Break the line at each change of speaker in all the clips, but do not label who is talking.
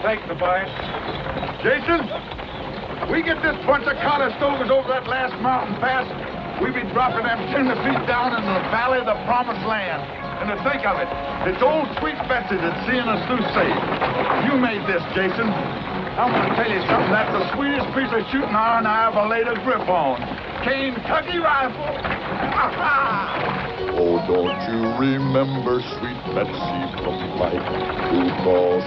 Thanks, Tobias.
Jason, we get this bunch of Cottestovers over that last mountain pass, we be dropping them 10 feet down in the valley of the promised land. And to think of it, it's old Sweet Betsy that's seeing us through safe. You made this, Jason. I'm going to tell you something. That's the sweetest piece of shooting iron I ever laid a grip on. Kentucky rifle.
Oh, don't you remember Sweet Betsy from Mike Blue Cross?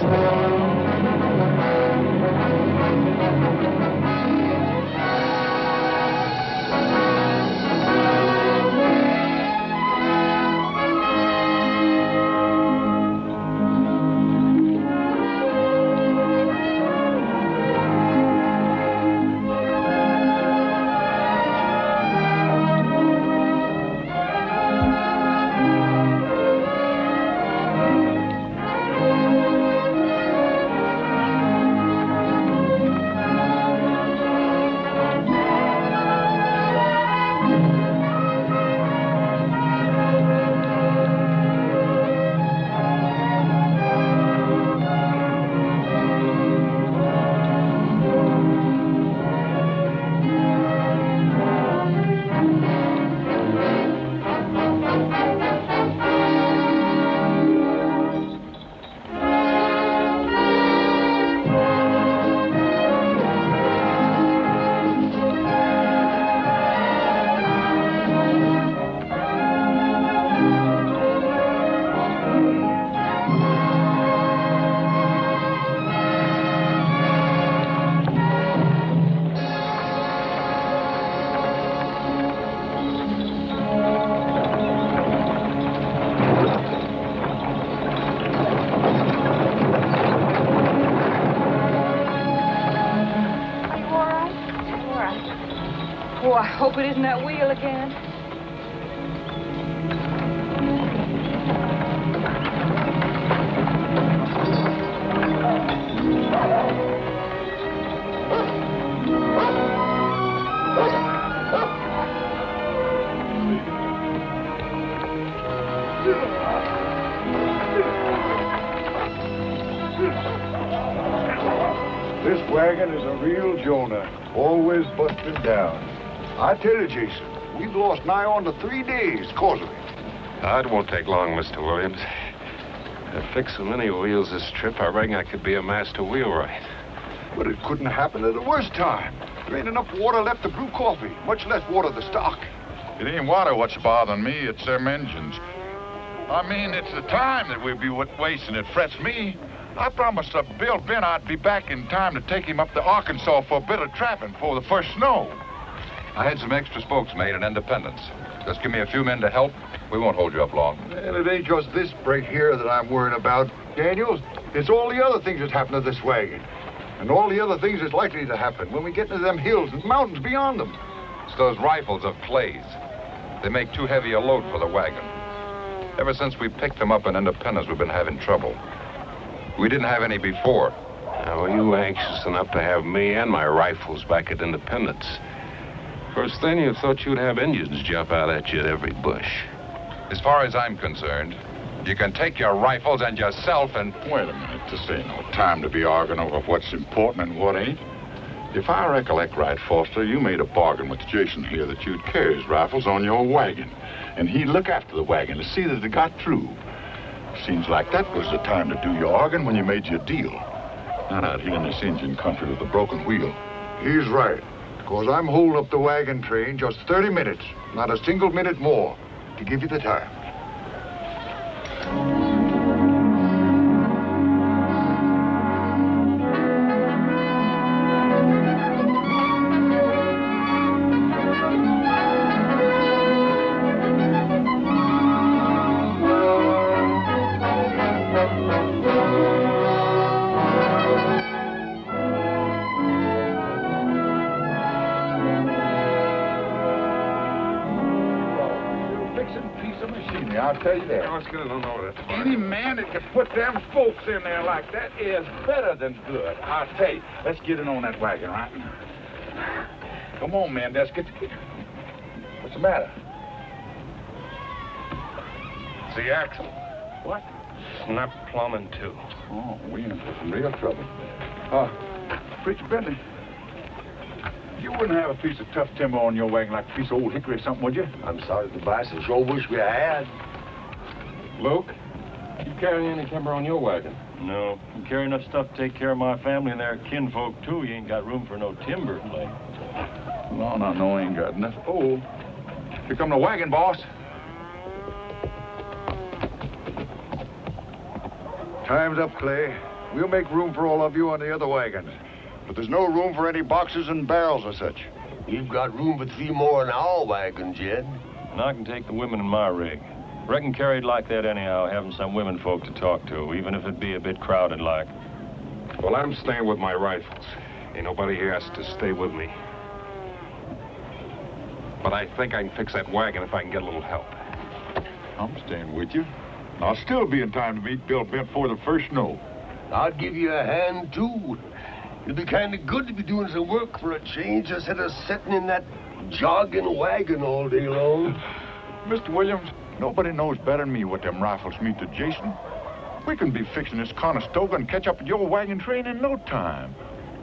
Hope it isn't that wheel again.
This wagon is a real Jonah, always busting down. I tell you, Jason, we've lost nigh on to 3 days cause of it.
It won't take long, Mr. Williams. I fixed so many wheels this trip, I reckon I could be a master wheelwright.
But it couldn't happen at the worst time. There ain't enough water left to brew coffee, much less water the stock.
It ain't water what's bothering me, it's them engines. I mean, it's the time that we'll be wasting. It frets me. I promised Bill Ben I'd be back in time to take him up to Arkansas for a bit of trapping before the first snow.
I had some extra spokes made in Independence. Just give me a few men to help. We won't hold you up long.
And it ain't just this break here that I'm worried about, Daniels. It's all the other things that happen to this wagon. And all the other things that's likely to happen when we get into them hills and mountains beyond them.
It's those rifles of Clay's. They make too heavy a load for the wagon. Ever since we picked them up in Independence, we've been having trouble. We didn't have any before.
Now, were you anxious enough to have me and my rifles back at Independence? First thing, you thought you'd have Indians jump out at you at every bush.
As far as I'm concerned, you can take your rifles and yourself and...
Wait a minute, this ain't no time to be arguing over what's important and what ain't. If I recollect right, Foster, you made a bargain with Jason here that you'd carry his rifles on your wagon, and he'd look after the wagon to see that it got through. Seems like that was the time to do your arguing when you made your deal. Not out here in this Indian country with a broken wheel.
He's right. Because I'm holding up the wagon train just 30 minutes, not a single minute more, to give you the time. I'll tell you that.
I was going to know that.
Any man that can put them folks in there like that is better than good. I'll tell you. Let's get in on that wagon, right? Come on, man. Let's get... What's the matter?
It's the axle.
What?
Snap plumbing, too.
Oh, we in for some real trouble. Preacher Bentley, you wouldn't have a piece of tough timber on your wagon like a piece of old hickory or something, would you?
I'm sorry, Tobias. I sure wish we had.
Luke, you carry any timber on your wagon?
No. You carry enough stuff to take care of my family and their kinfolk, too. You ain't got room for no timber, Blake.
No, I ain't got nothing. Oh, here come the wagon, boss.
Time's up, Clay. We'll make room for all of you on the other wagons. But there's no room for any boxes and barrels or such.
We've got room for 3 more in our wagon, Jeanne.
And I can take the women in my rig. Reckon carried like that anyhow, having some women folk to talk to, even if it be a bit crowded like.
Well, I'm staying with my rifles. Ain't nobody here has to stay with me. But I think I can fix that wagon if I can get a little help.
I'm staying with you. I'll still be in time to meet Bill Bent before the first snow.
I'd give you a hand, too. It'd be kind of good to be doing some work for a change instead of sitting in that jogging wagon all day long.
Mr. Williams, nobody knows better than me what them rifles mean to Jason. We can be fixing this Conestoga and catch up with your wagon train in no time.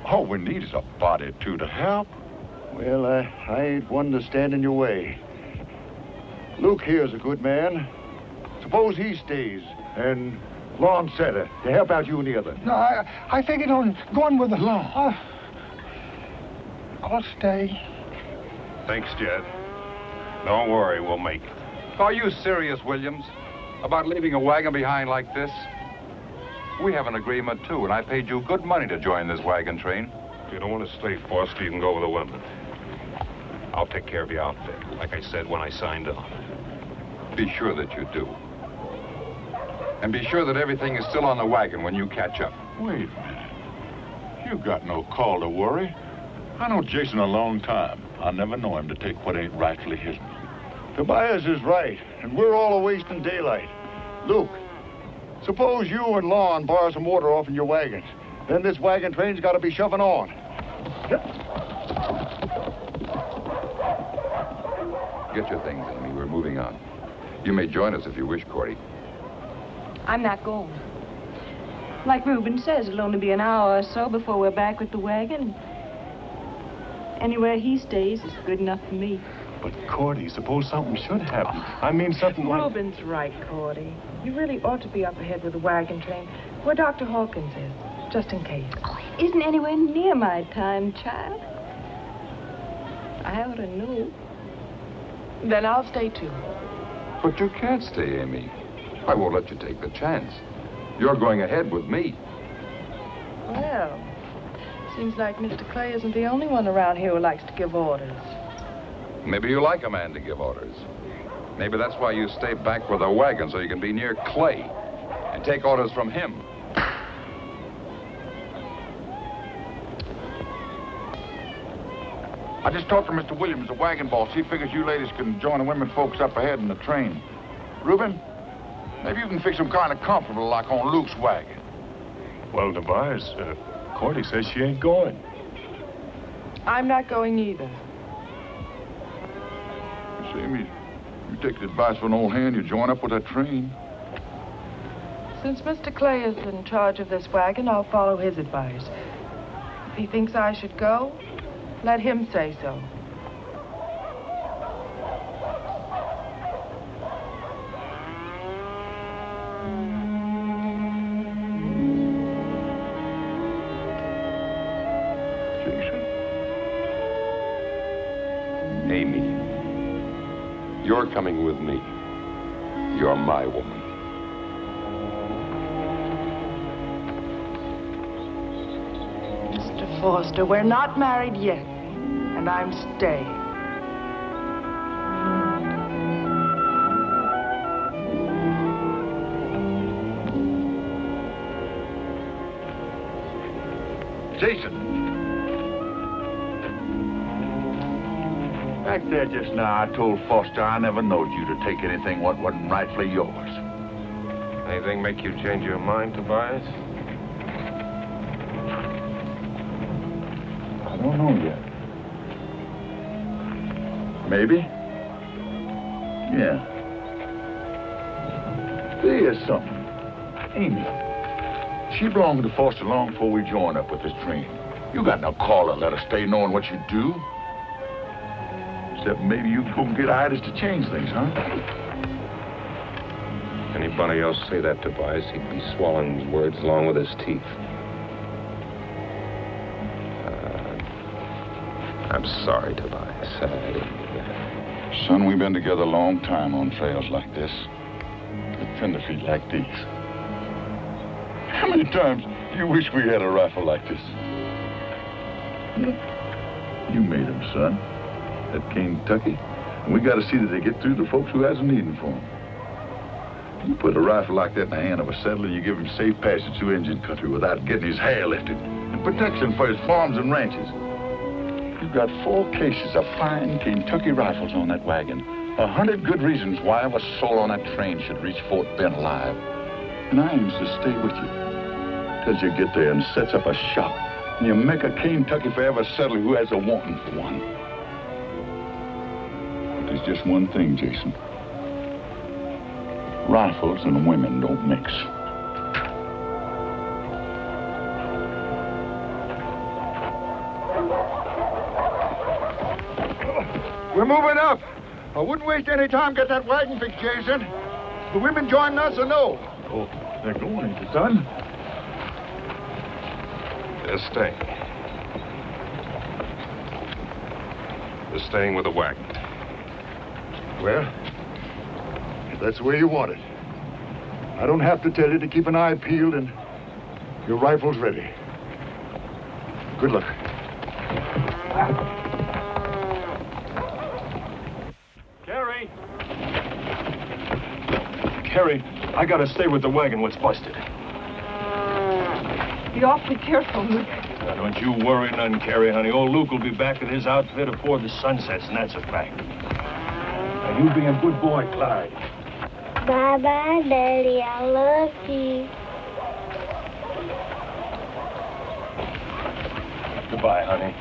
All we need is a body or two to help.
Well, I ain't one to stand in your way. Luke here's a good man. Suppose he stays, and Lon Setter to help out you and the others.
No, I figured on going with the law. I'll stay.
Thanks, Jed. Don't worry, we'll make it.
Are you serious, Williams, about leaving a wagon behind like this? We have an agreement, too, and I paid you good money to join this wagon train.
If you don't want to stay, Foster, you can go with the women. I'll take care of your outfit, like I said when I signed on.
Be sure that you do. And be sure that everything is still on the wagon when you catch up.
Wait a minute. You got no call to worry. I know Jason a long time. I never know him to take what ain't rightfully his.
Tobias is right, and we're all a-wasting daylight. Luke, suppose you and Lon borrow some water off in your wagons. Then this wagon train's got to be shoving on.
Get your things, Amy. We're moving on. You may join us if you wish, Cordy.
I'm not going. Like Reuben says, it'll only be an hour or so before we're back with the wagon. Anywhere he stays is good enough for me.
But, Cordy, suppose something should happen. I mean something like...
Reuben's right, Cordy. You really ought to be up ahead with the wagon train, where Dr. Hawkins is, just in case.
Oh, it isn't anywhere near my time, child. I ought to know.
Then I'll stay, too.
But you can't stay, Amy. I won't let you take the chance. You're going ahead with me.
Well, seems like Mr. Clay isn't the only one around here who likes to give orders.
Maybe you like a man to give orders. Maybe that's why you stay back with the wagon, so you can be near Clay and take orders from him.
I just talked to Mr. Williams, the wagon boss. He figures you ladies can join the women folks up ahead in the train. Reuben, maybe you can fix them kind of comfortable like on Luke's wagon.
Well, Tobias, Cordy says she ain't going.
I'm not going either.
You see, Amy, you take the advice of an old hand, you join up with that train.
Since Mr. Clay is in charge of this wagon, I'll follow his advice. If he thinks I should go, let him say so.
Amy, you're coming with me. You're my woman.
Mr. Foster, we're not married yet, and I'm staying.
Jason. Back there just now, I told Foster I never knowed you to take anything what wasn't rightfully yours.
Anything make you change your mind, Tobias?
I don't know yet. Maybe. Yeah. There's something. Amy, she belonged to Foster long before we joined up with this train. You got no call to let her stay knowing what you do. Except maybe you can go and get Idas to change things, huh?
Anybody else say that, Tobias, he'd be swallowing his words along with his teeth. I'm sorry, Tobias. I didn't mean that.
Son, we've been together a long time on trails like this. With tenderfeet like these. How many times do you wish we had a rifle like this? You made them, son. At Kentucky. And we got to see that they get through the folks who has a needing for them. You put a rifle like that in the hand of a settler, you give him safe passage through Indian country without getting his hair lifted. And protection for his farms and ranches. You've got 4 cases of fine Kentucky rifles on that wagon. 100 good reasons why a soul on that train should reach Fort Bend alive. And I aims to stay with you. Till you get there and sets up a shop. And you make a Kentucky forever settler who has a wanting for one. But there's just one thing, Jason. Rifles and women don't mix.
We're moving up. I wouldn't waste any time get that wagon fixed, Jason. The women joining us or no?
Oh, they're going, ain't they, son?
They're staying. They're staying with the wagon.
Well, if that's the way you want it. I don't have to tell you to keep an eye peeled and your rifle's ready. Good luck.
Carrie, I gotta stay with the wagon what's busted.
Be awfully careful, Luke.
Now, don't you worry none, Carrie, honey. Old Luke will be back with his outfit before the sun sets, and that's a fact. Now, you be a good boy, Clyde.
Bye-bye, Daddy. I love you.
Goodbye, honey.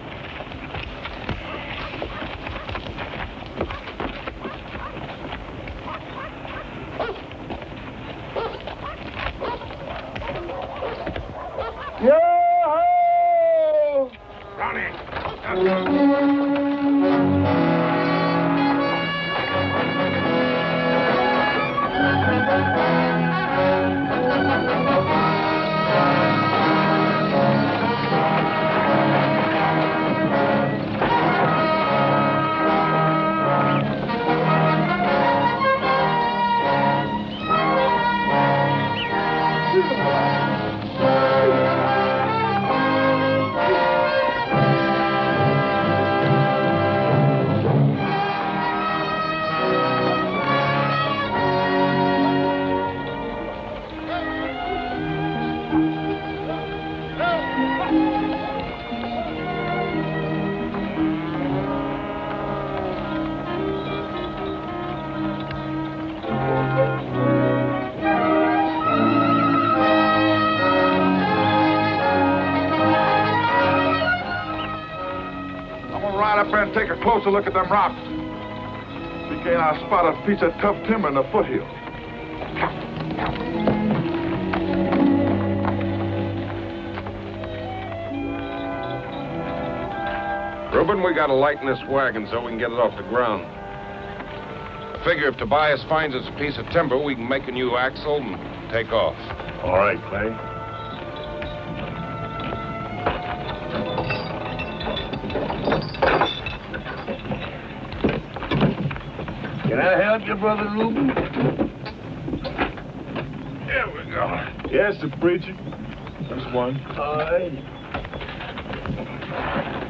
Yo-ho!
Ronnie!
And take a closer look at them rocks. See, can't I spot a piece of tough timber in the foothill?
Reuben, we gotta lighten this wagon so we can get it off the ground. I figure if Tobias finds us a piece of timber, we can make a new axle and take off.
All right, Clay.
Can I help you, Brother Reuben?
There we go.
Yes, the preacher. Just one.
All right.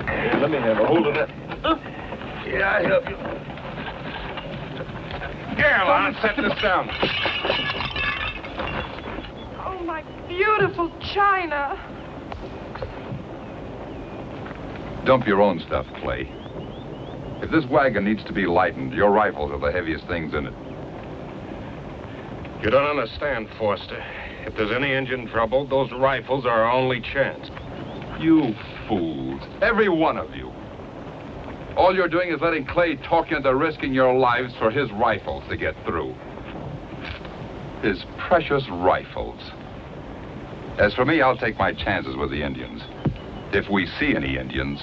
Here, let me have a hold of that.
Yeah, I help you.
Caroline, set this down.
Oh, my beautiful china.
Dump your own stuff, Clay. If this wagon needs to be lightened, your rifles are the heaviest things in it.
You don't understand, Foster. If there's any engine trouble, those rifles are our only chance.
You fools. Every one of you. All you're doing is letting Clay talk you into risking your lives for his rifles to get through. His precious rifles. As for me, I'll take my chances with the Indians. If we see any Indians.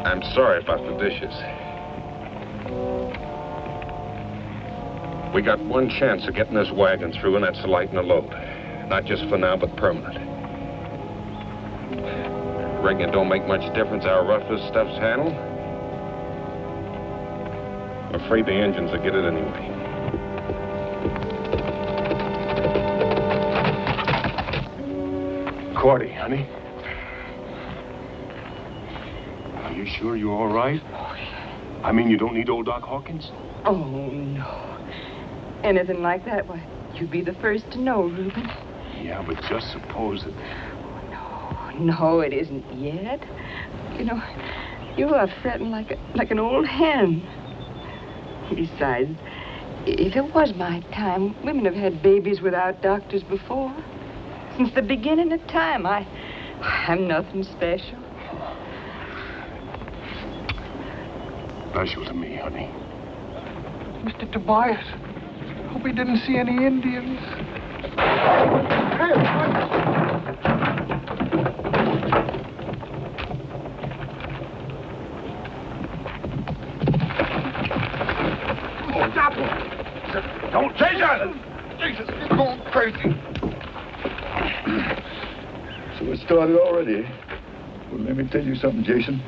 I'm sorry about the dishes. We got one chance of getting this wagon through, and that's to lighten the load. Not just for now, but permanent. Reckon it don't make much difference how rough this stuff's handled? I'm afraid the engines will get it anyway.
Cordy, honey. Are you sure you're all right? I mean, you don't need old Doc Hawkins?
Oh, no. Anything like that, why, you'd be the first to know, Reuben.
Yeah, but just suppose that...
No, it isn't yet. You know, you are fretting like an old hen. Besides, if it was my time, women have had babies without doctors before. Since the beginning of time, I'm nothing special.
Special to me, honey.
Mr. Tobias, hope he didn't see any Indians.
Oh, stop him! Don't chase us! Jesus, he's going crazy.
So it started already, eh? Well, let me tell you something, Jason.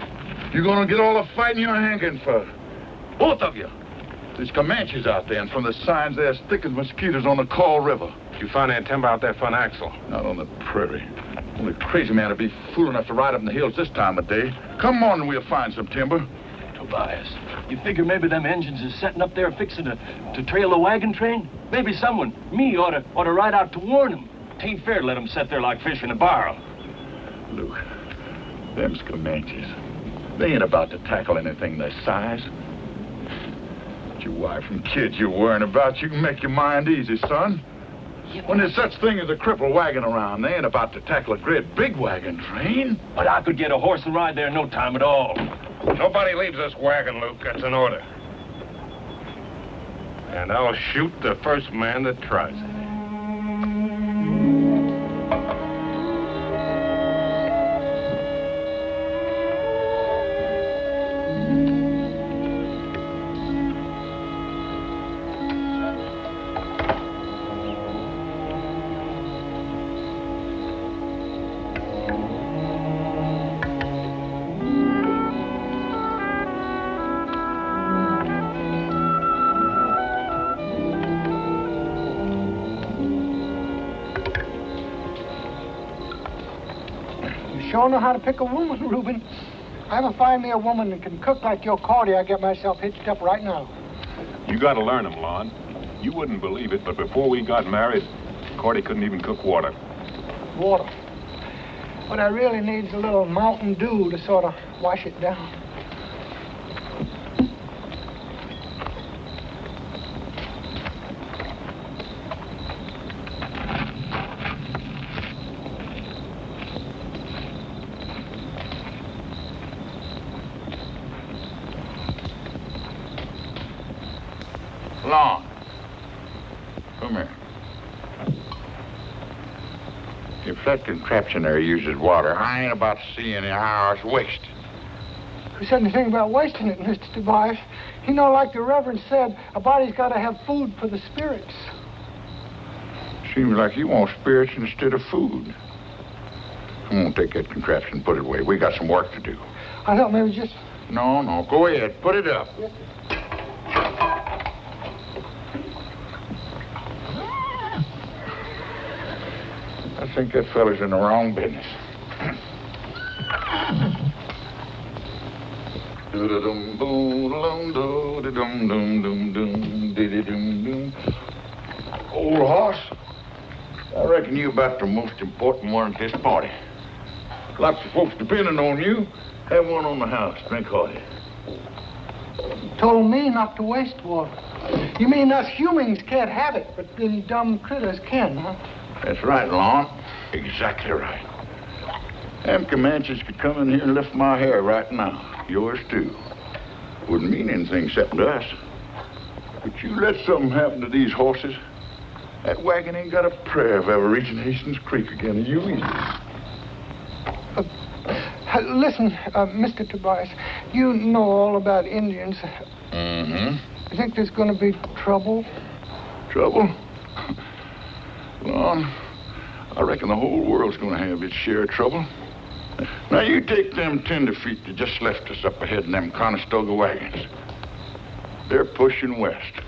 You're gonna get all the fighting you're hankering for. Both of you. There's Comanches out there, and from the signs, they're as thick as mosquitoes on the Call River.
Did you find that timber out there for an axle?
Not on the prairie. Only a crazy man would be fool enough to ride up in the hills this time of day. Come on and we'll find some timber.
Tobias, you figure maybe them engines is setting up there fixing to trail the wagon train? Maybe someone, me, ought to ride out to warn them. Tain't fair to let them sit there like fish in a barrel.
Luke, them's Comanches. They ain't about to tackle anything their size. But your wife and kids you're worrying about, you can make your mind easy, son. When there's such thing as a crippled wagon around, they ain't about to tackle a great big wagon train.
But I could get a horse and ride there in no time at all.
Nobody leaves this wagon, Luke. That's an order. And I'll shoot the first man that tries it.
Sure know how to pick a woman, Reuben. If I ever find me a woman that can cook like your Cordy, I get myself hitched up right now.
You gotta learn them, Lon. You wouldn't believe it, but before we got married, Cordy couldn't even cook water.
Water. What I really need is a little Mountain Dew to sort of wash it down.
Lon, come here. If that contraption there uses water, I ain't about to see any hours wasted.
Who said anything about wasting it, Mr. Tobias? You know, like the Reverend said, a body's got to have food for the spirits.
Seems like you want spirits instead of food. Come on, take that contraption and put it away. We got some work to do.
I thought maybe just...
No, go ahead. Put it up.
Yeah.
I think that fella's in the wrong business. Old horse, I reckon you about the most important one at this party. Lots of folks depending on you. Have one on the house. Drink hearty.
You told me not to waste water. You mean us humans can't have it, but them dumb critters can, huh?
That's right, Lon. Exactly right. Them Comanches could come in here and lift my hair right now. Yours, too. Wouldn't mean anything except to us. But you let something happen to these horses, that wagon ain't got a prayer of ever reaching Hastings Creek again, and you either.
Listen, Mr. Tobias, you know all about Indians.
Mm-hmm.
You think there's going to be trouble?
Trouble? Lon, I reckon the whole world's going to have its share of trouble. Now, you take them tenderfeet that just left us up ahead in them Conestoga wagons. They're pushing west.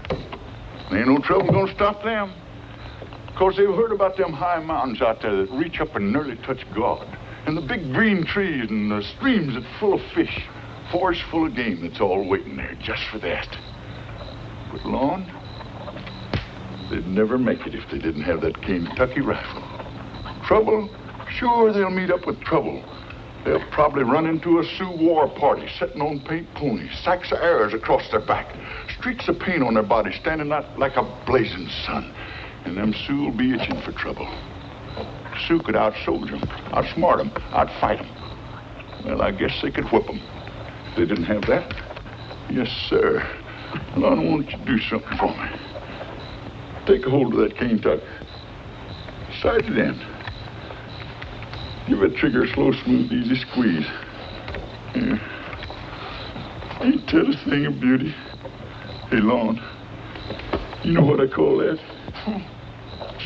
There ain't no trouble going to stop them. Because they've heard about them high mountains out there that reach up and nearly touch God. And the big green trees and the streams that's full of fish. Forests full of game that's all waiting there just for that. But, Lon, they'd never make it if they didn't have that Kentucky rifle. Trouble? Sure, they'll meet up with trouble. They'll probably run into a Sioux war party sitting on paint ponies, sacks of arrows across their back, streaks of paint on their bodies standing out like a blazing sun. And them Sioux will be itching for trouble. Sioux could out-soldier them, outsmart them, outfight them. Well, I guess they could whip them. If they didn't have that, yes, sir. Lon, why don't you do something for me? Take a hold of that cane tuck. Side it in. Give that trigger a slow, smooth, easy squeeze. Yeah. Ain't that a thing of beauty? Hey, Lon, you know what I call that?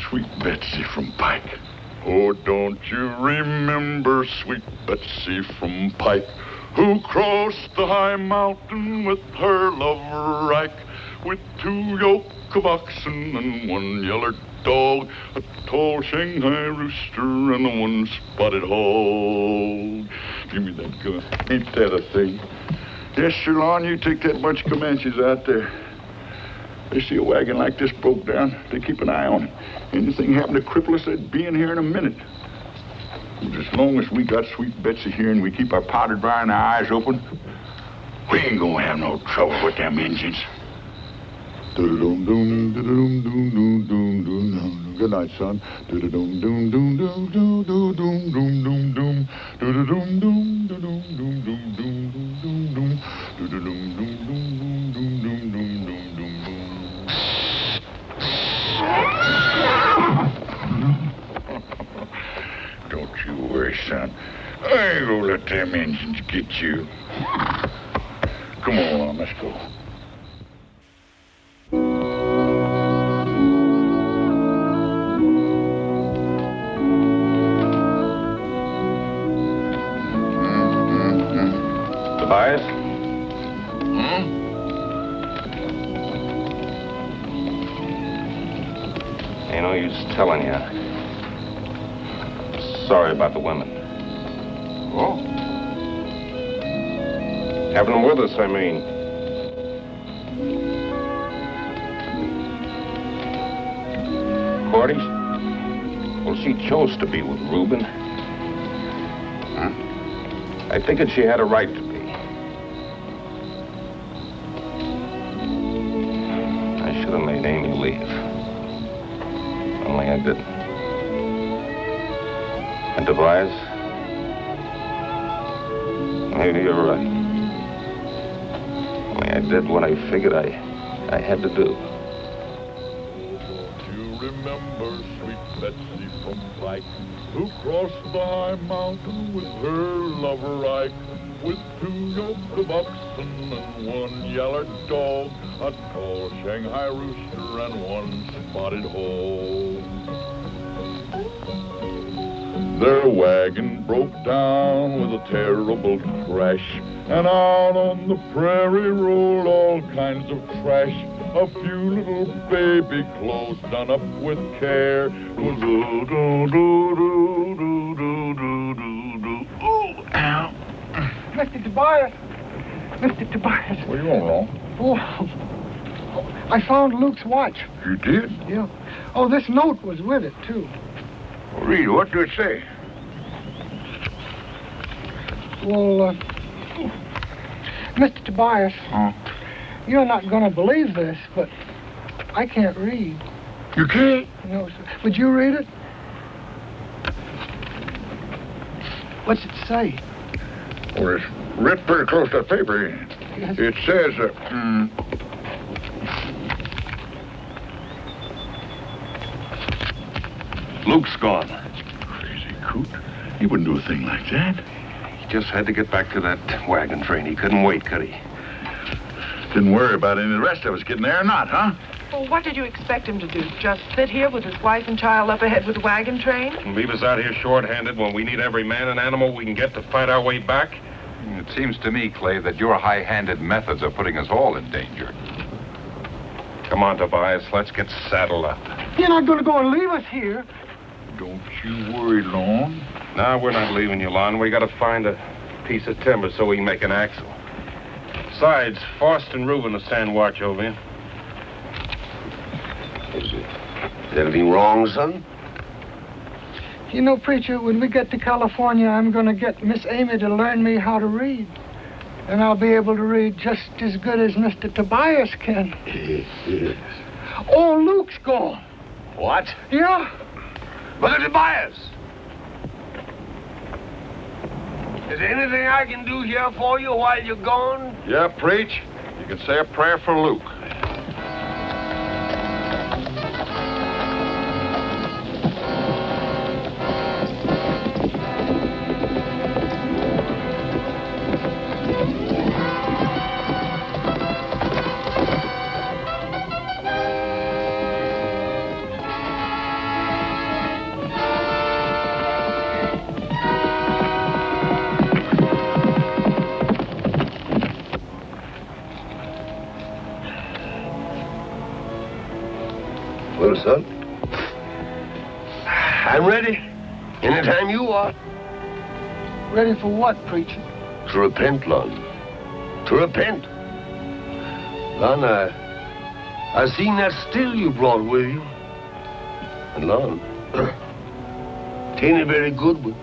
Sweet Betsy from Pike. Oh, don't you remember sweet Betsy from Pike, who crossed the high mountain with her lover Ike, with 2 yoke of oxen and 1 yeller dog, a tall Shanghai rooster and a 1 spotted hog. Give me that gun. Ain't that a thing? Yes, sir, Lon, you take that bunch of Comanches out there. They see a wagon like this broke down, they keep an eye on it. Anything happened to cripple us, they'd be in here in a minute. And as long as we got Sweet Betsy here and we keep our powder dry and our eyes open, we ain't gonna have no trouble with them Indians. Good night, son. Don't you worry, son. I ain't gonna let them Indians get you. Come on, let's go.
Tobias? Ain't no use telling you. Sorry about the women. Oh? Having them with us, I mean. Cordy? Well, she chose to be with Reuben. Huh? I figured she had a right to be. I should have made Amy leave. Only I didn't. And Tobias? Maybe you're right. Only I did what I figured I had to do.
You remember Sweet Betsy from Pike, who crossed the high mountain with her lover Ike, with 2 yoke of oxen and 1 yeller dog, a tall Shanghai rooster and 1 spotted hog. Their wagon broke down with a terrible crash, and out on the prairie rolled all kinds of trash. A few little baby clothes done up with care.
Mr. Tobias, Mr. Tobias.
What do you want, Long?
Oh, I found Luke's watch.
You did?
Yeah. Oh, this note was with it, too.
Read, what did it say?
Well, Mr. Tobias, you're not going to believe this, but I can't read.
You can't?
No, sir. Would you read it? What's it say?
Well, it's written pretty close to the paper.
Yes.
It says,
Luke's gone.
Crazy coot. He wouldn't do a thing like that.
He just had to get back to that wagon train. He couldn't wait, could he?
Didn't worry about any of the rest of us getting there or not, huh?
Well, what did you expect him to do? Just sit here with his wife and child up ahead with the wagon train?
And leave us out here short-handed when we need every man and animal we can get to fight our way back?
It seems to me, Clay, that your high-handed methods are putting us all in danger.
Come on, Tobias. Let's get saddled up.
You're not going to go and leave us here.
Don't you worry, Long.
No, we're not leaving you, Lon. We got to find a piece of timber so we can make an axle. Besides, Faust and Reuben will stand watch over you.
Is anything wrong, son?
You know, preacher, when we get to California, I'm going to get Miss Amy to learn me how to read. And I'll be able to read just as good as Mr. Tobias can.
Yes.
Oh, Luke's gone.
What?
Yeah.
Brother Tobias! Is there anything I can do here for you while you're gone?
Yeah, preach. You can say a prayer for Luke.
Well, son, I'm ready. Anytime you are.
Ready for what, preacher?
To repent, Lon. To repent. Lon, I seen that still you brought with you. And, Lon, tain't a very good one.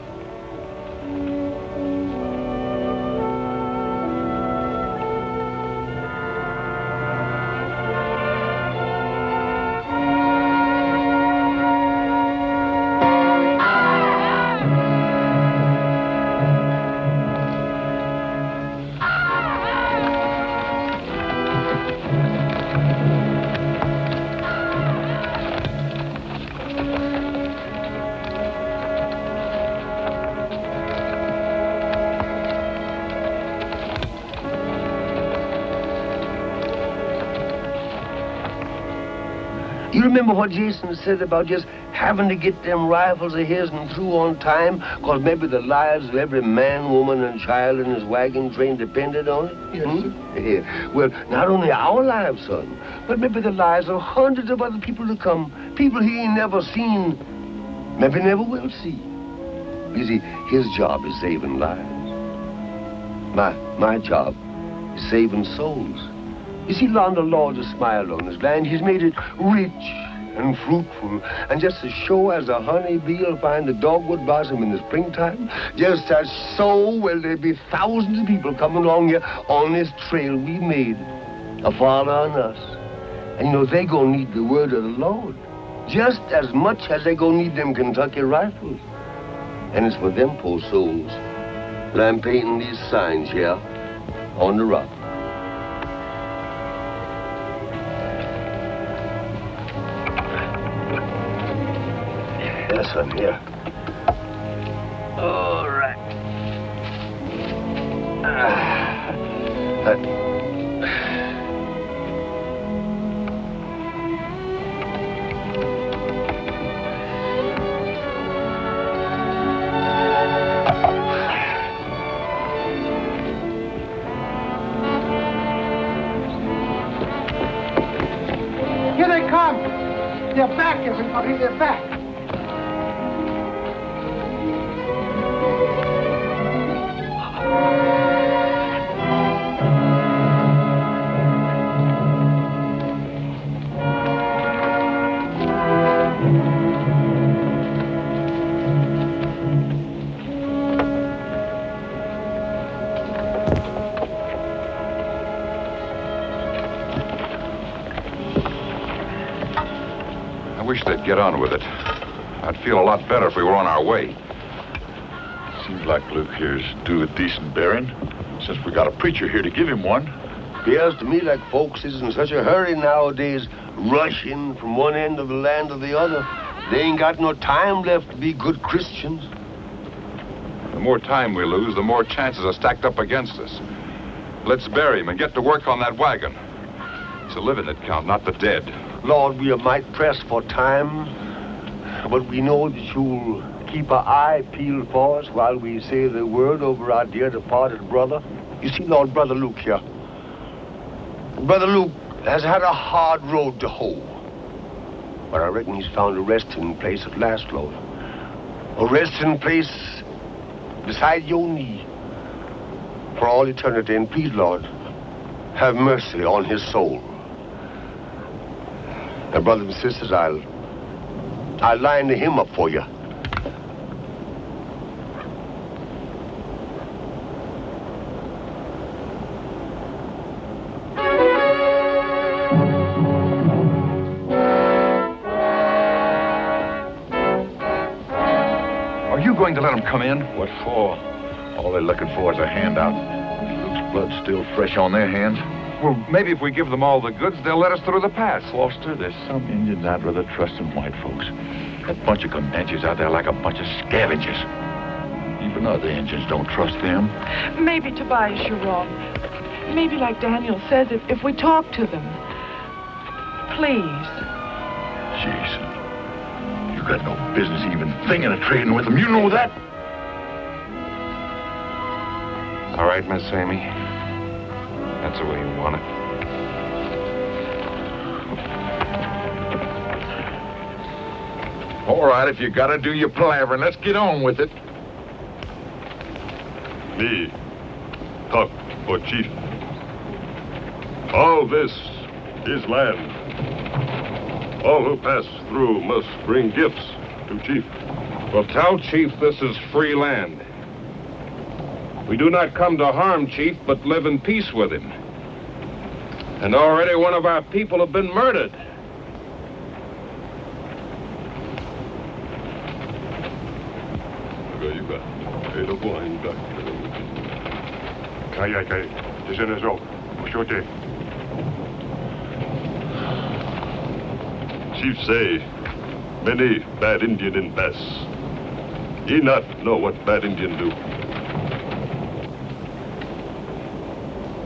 You remember what Jason said about just having to get them rifles of his and through on time, because maybe the lives of every man, woman, and child in his wagon train depended on it?
Yes, sir.
Yeah. Well, not only our lives, son, but maybe the lives of hundreds of other people to come, people he ain't never seen, maybe never will see. You see, his job is saving lives. My job is saving souls. You see, Lon, the Lord has smiled on this land. He's made it rich and fruitful. And just as sure as the honeybee will find the dogwood blossom in the springtime, just as so will there be thousands of people coming along here on this trail we made, a father on us. And, you know, they gonna need the word of the Lord just as much as they gonna need them Kentucky rifles. And it's for them poor souls that I'm painting these signs here on the rock. Yes, son, here. All right.
Here they come. They're back, everybody. They're back.
wish they'd get on with it. I'd feel a lot better if we were on our way.
Seems like Luke here's due a decent bearing, since we got a preacher here to give him one.
Appears to me like folks is in such a hurry nowadays, rushing from one end of the land to the other. They ain't got no time left to be good Christians.
The more time we lose, the more chances are stacked up against us. Let's bury him and get to work on that wagon. It's the living that count, not the dead.
Lord, we are might pressed for time, but we know that you'll keep our eye peeled for us while we say the word over our dear departed brother. You see, Lord, Brother Luke here. Brother Luke has had a hard road to hoe. But I reckon he's found a resting place at last, Lord. A resting place beside your knee for all eternity. And please, Lord, have mercy on his soul. Now, brothers and sisters, I'll line the hymn up for you.
Are you going to let him come in?
What for? All they're looking for is a handout. Luke's blood's still fresh on their hands.
Well, maybe if we give them all the goods, they'll let us through the pass.
Foster, there's some Indians I'd rather trust than white folks. That bunch of Comanches out there like a bunch of scavengers. Even other Indians don't trust them.
Maybe, Tobias, you're wrong. Maybe, like Daniel says, if we talk to them. Please.
Jason, you got no business even thinking of trading with them. You know that?
All right, Miss Amy. That's the way you want it.
All right, if you gotta do your palavering, let's get on with it.
Me, talk for chief. All this is land. All who pass through must bring gifts to chief.
Well, tell chief this is free land. We do not come to harm chief, but live in peace with him. And already one of our people have been murdered.
Chief say, many bad Indian in pass. Ye not know what bad Indian do.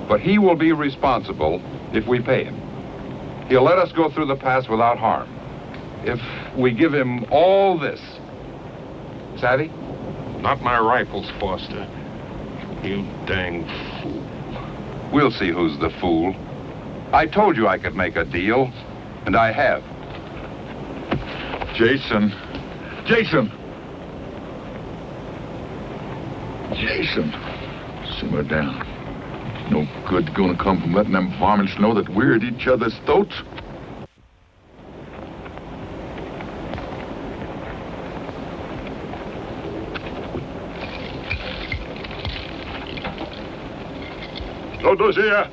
But he will be responsible if we pay him. He'll let us go through the pass without harm. If we give him all this. Savvy?
Not my rifles, Foster. You dang fool.
We'll see who's the fool. I told you I could make a deal, and I have.
Jason. Jason! Jason! Simmer down. No good gonna come from letting them varmints know that we're at each other's throats.
Todos here.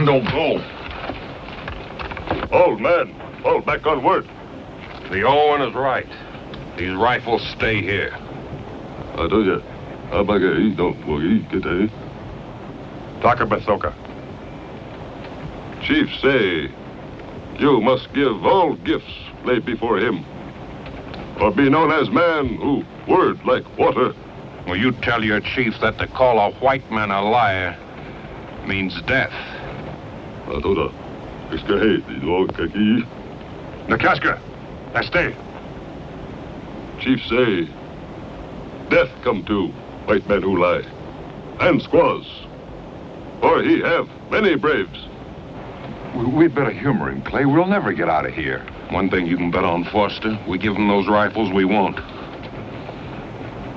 Don't go.
Old man, fall back on word.
The old one is right. These rifles stay here.
Takabathoka. Chief say, you must give all gifts laid before him, or be known as man who word like water.
Well, you tell your chief that to call a white man a liar means death.
Nakaska, I stay. Chief say, death come to white men who lie, and squaws, for he have many braves.
We'd better humor him, Clay. We'll never get out of here.
One thing you can bet on, Foster. We give him those rifles we want.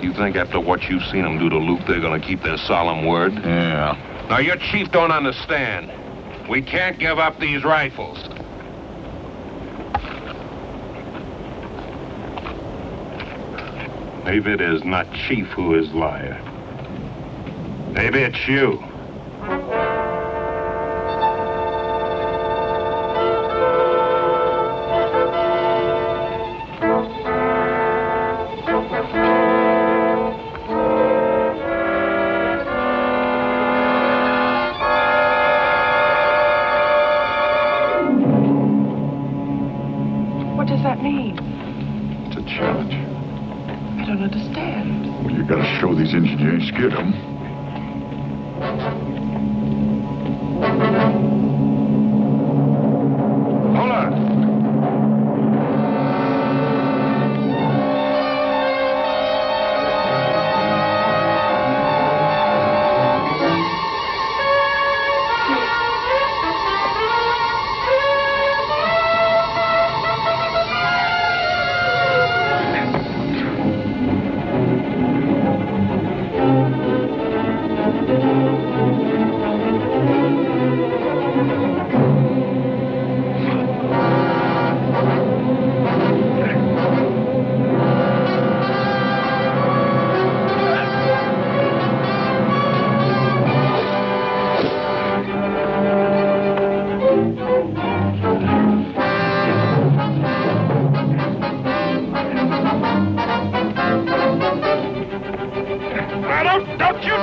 You think after what you've seen them do to Luke, they're going to keep their solemn word?
Yeah.
Now, your chief don't understand. We can't give up these rifles. Maybe it is not Chief who is liar. Maybe it's you.
What does that mean?
It's a challenge.
I don't understand.
Well, you gotta show these Indians you ain't scared of them.
Hold on. Don't shoot,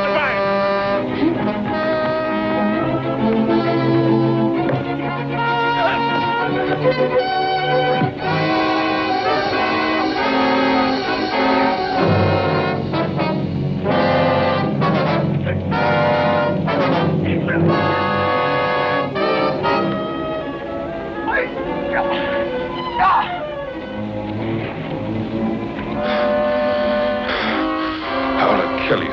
I'll kill you.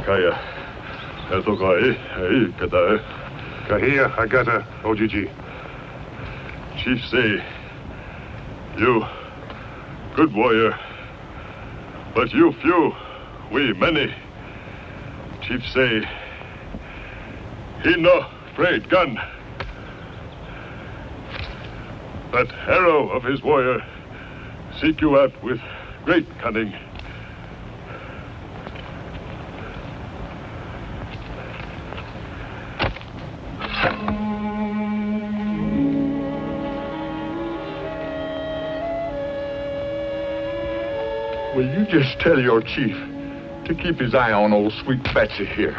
Kaya, eto kai, ei kata.
Kahia, Agata, OGG.
Chief say, you good warrior, but you few, we many. Chief say, he no afraid gun. That arrow of his warrior seek you out with great cunning.
Will you just tell your chief to keep his eye on old sweet Betsy here?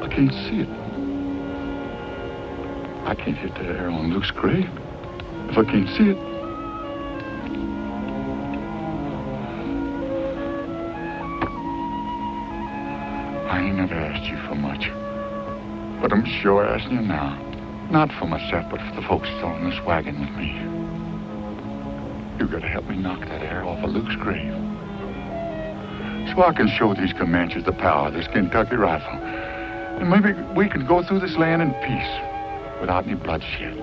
I can't see it. I can't hit that arrow on Luke's grave if I can't see it. I ain't never asked you for much, but I'm sure asking you now. Not for myself, but for the folks that's on this wagon with me. You gotta help me knock that arrow off of Luke's grave, so I can show these Comanches the power of this Kentucky rifle, and maybe we can go through this land in peace without any bloodshed.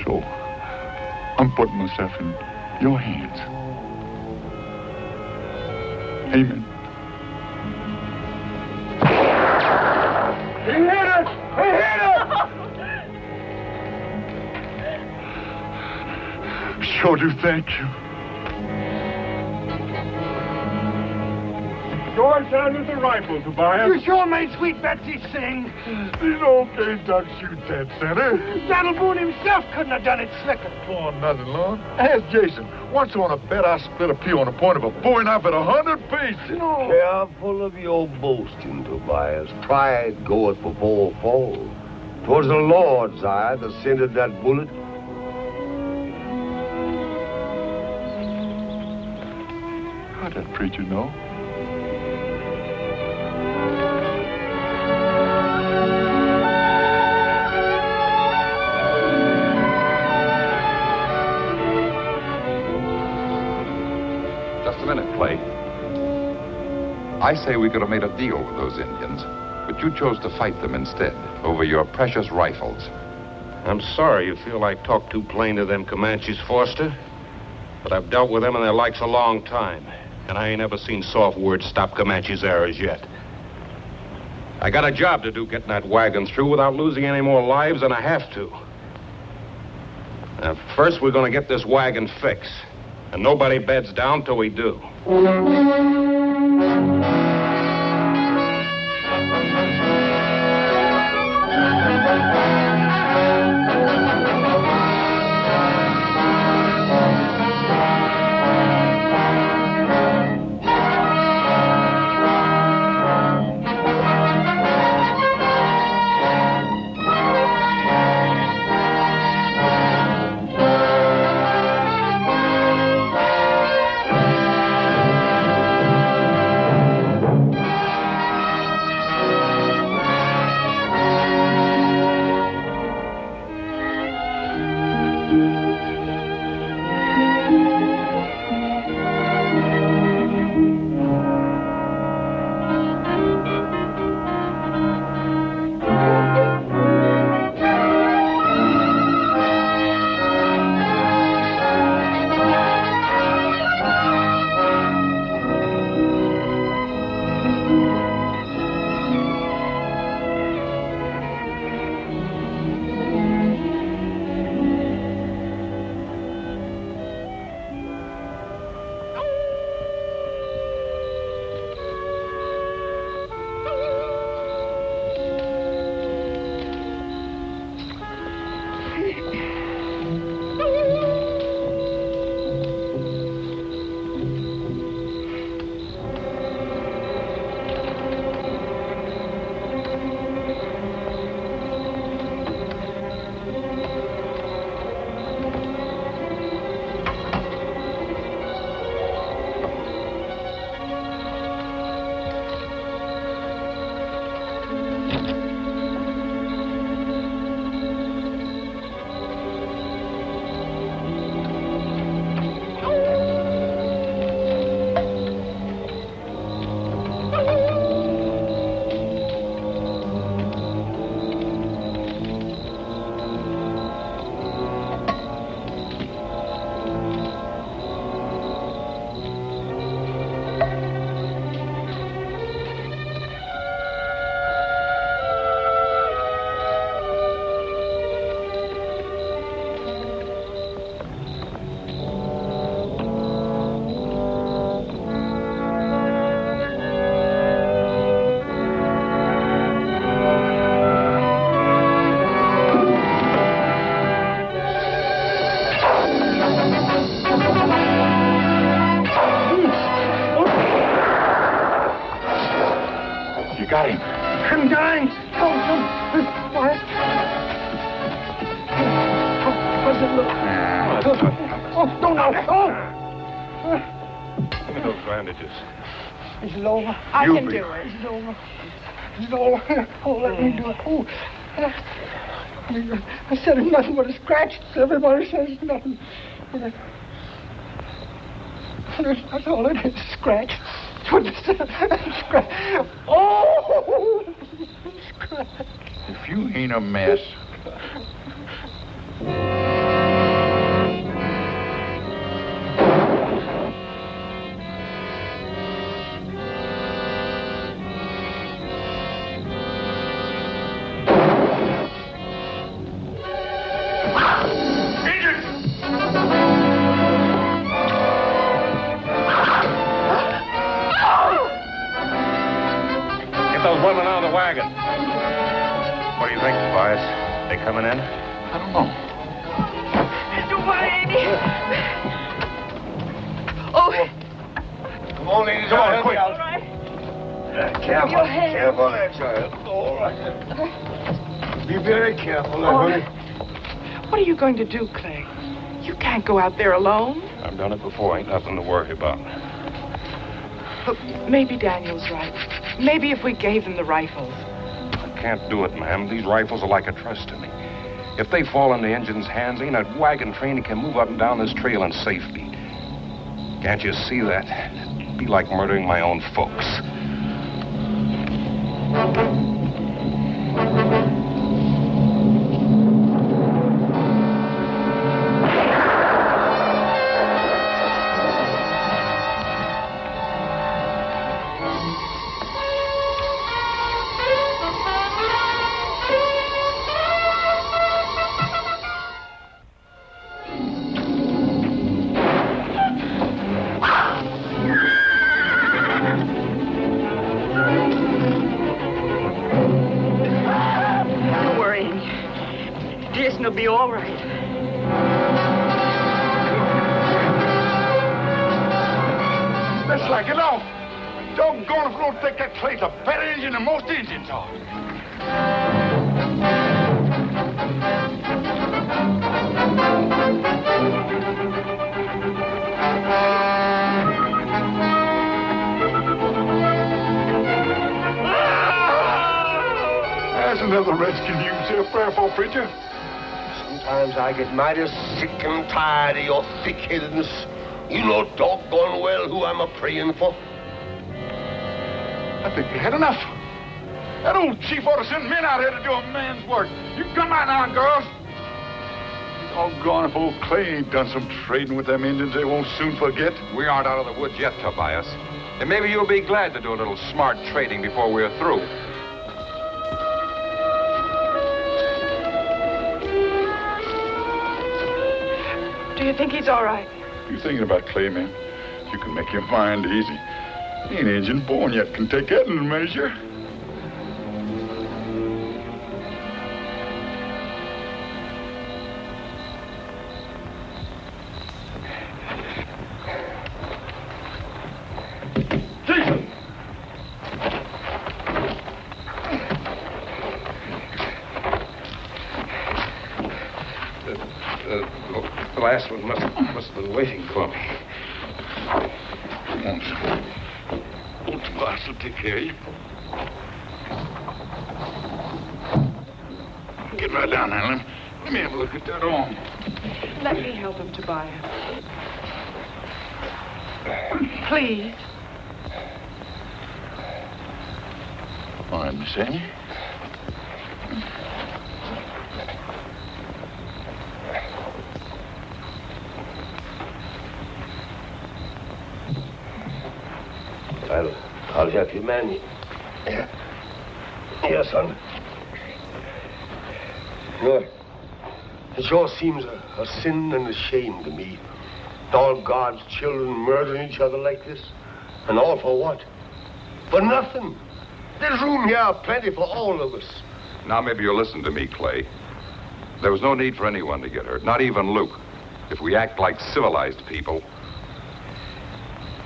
So I'm putting myself in your hands. Amen.
He hit us! He hit us!
Sure do thank you.
Go on down with the rifle, Tobias.
You sure made Sweet Betsy sing.
These old gay ducks shoot that center.
Donald Boone himself couldn't have done it slicker.
Oh, nothing, Lord. Ask Jason. Once on a bet, I split a pea on the point of a bowie knife at 100 pieces.
No.
Careful of your boasting, Tobias. Pride goeth before a fall. 'Twas the Lord's eye that sent that bullet.
How'd that preacher know?
Just a minute, Clay. I say we could have made a deal with those Indians, but you chose to fight them instead over your precious rifles.
I'm sorry you feel I talk too plain to them Comanches, Foster. But I've dealt with them and their likes a long time. And I ain't ever seen soft words stop Comanches' errors yet. I got a job to do getting that wagon through without losing any more lives than I have to. Now, first we're going to get this wagon fixed. And nobody beds down till we do.
Got him.
I'm dying. Oh, what? How does it look? Oh, don't know. Oh!
Give me those bandages.
Is it over?
I can do it.
Is it over? Is it over? Oh, let me do it. Oh. I said it's nothing but a scratch. Everybody says it's nothing. That's all it is, scratch. Scratch. Oh! Scratch.
If you ain't a mess.
women out of the wagon. What do you think, Tobias? They coming in?
I don't know.
Don't worry, Amy. Oh.
Come on, ladies.
Come on, quick.
All right.
Careful.
Your hand.
Careful there, child. All right. Be very careful now, honey.
What are you going to do, Clay? You can't go out there alone.
I've done it before. Ain't nothing to worry about.
Look, maybe Daniel's right. Maybe if we gave them the rifles.
I can't do it, ma'am. These rifles are like a trust to me. If they fall in the engine's hands, ain't a wagon train that can move up and down this trail in safety. Can't you see that? It'd be like murdering my own folks.
It'll be all right.
Let's slack it off. Doggone if we don't take that Clay's a better engine than most engines are. There's another redskin you can say a prayer for, preacher.
Sometimes I get mighty sick and tired of your thick-headedness. You know doggone well who I'm a-praying for.
I think you had enough. That old chief ought to send men out here to do a man's work. You come out now, girls. Doggone if old Clay ain't done some trading with them Indians they won't soon forget.
We aren't out of the woods yet, Tobias. And maybe you'll be glad to do a little smart trading before we're through.
Do you think he's all right?
You thinking about Clay, man? You can make your mind easy. He ain't Injun born yet, can take that in a measure. Jason!
The last one must have been waiting for me.
Come on, son. Old Tobias will take care of you. Get right down there, let me have a look at that arm.
Let me help him, Tobias. Please.
All right, Miss Amy.
I'll help you, man. Here, son. You know, it sure seems a sin and a shame to me. All God's children murdering each other like this. And all for what? For nothing. There's room here plenty for all of us.
Now maybe you'll listen to me, Clay. There was no need for anyone to get hurt, not even Luke. If we act like civilized people...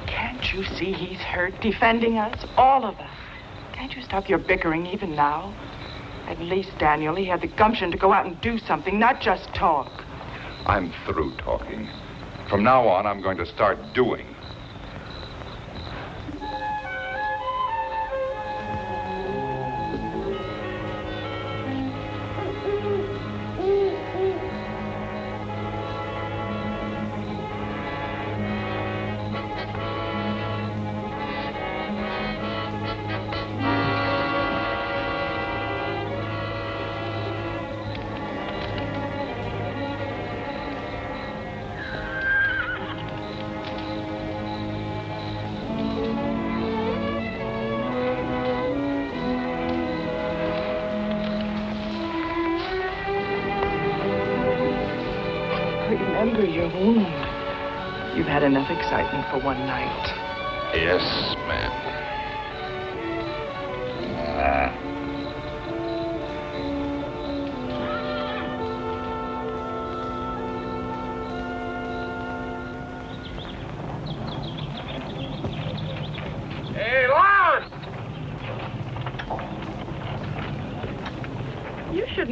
Can't you see he's hurt, defending us, all of us? Can't you stop your bickering even now? At least, Daniel, he had the gumption to go out and do something, not just talk.
I'm through talking. From now on, I'm going to start doing.
Remember your wound. You've had enough excitement for one night.
Yes, ma'am.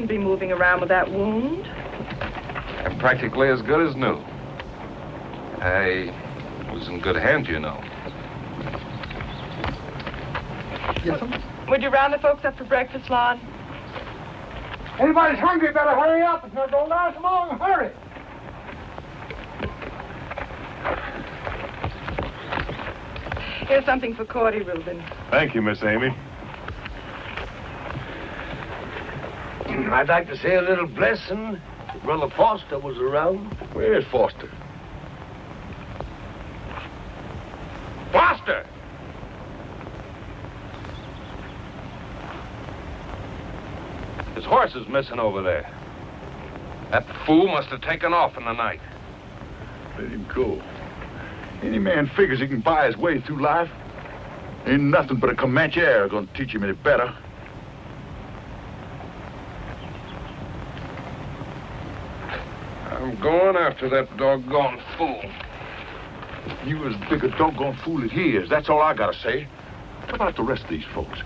shouldn't be moving around with that wound.
I'm practically as good as new. I was in good hands, you know.
Yes, sir.
Would you round the folks up for breakfast, Lon?
Anybody's hungry, better hurry up. It's not going to last long. Hurry.
Here's something for Cordy, Reuben.
Thank you, Miss Amy.
I'd like to say a little blessing if Brother Foster was around.
Where is Foster?
Foster! His horse is missing over there. That fool must have taken off in the night.
Let him go. Any man figures he can buy his way through life. Ain't nothing but a Comanche air gonna teach him any better.
I'm going after that doggone fool.
You as big a doggone fool as he is. That's all I gotta say. What about the rest of these folks?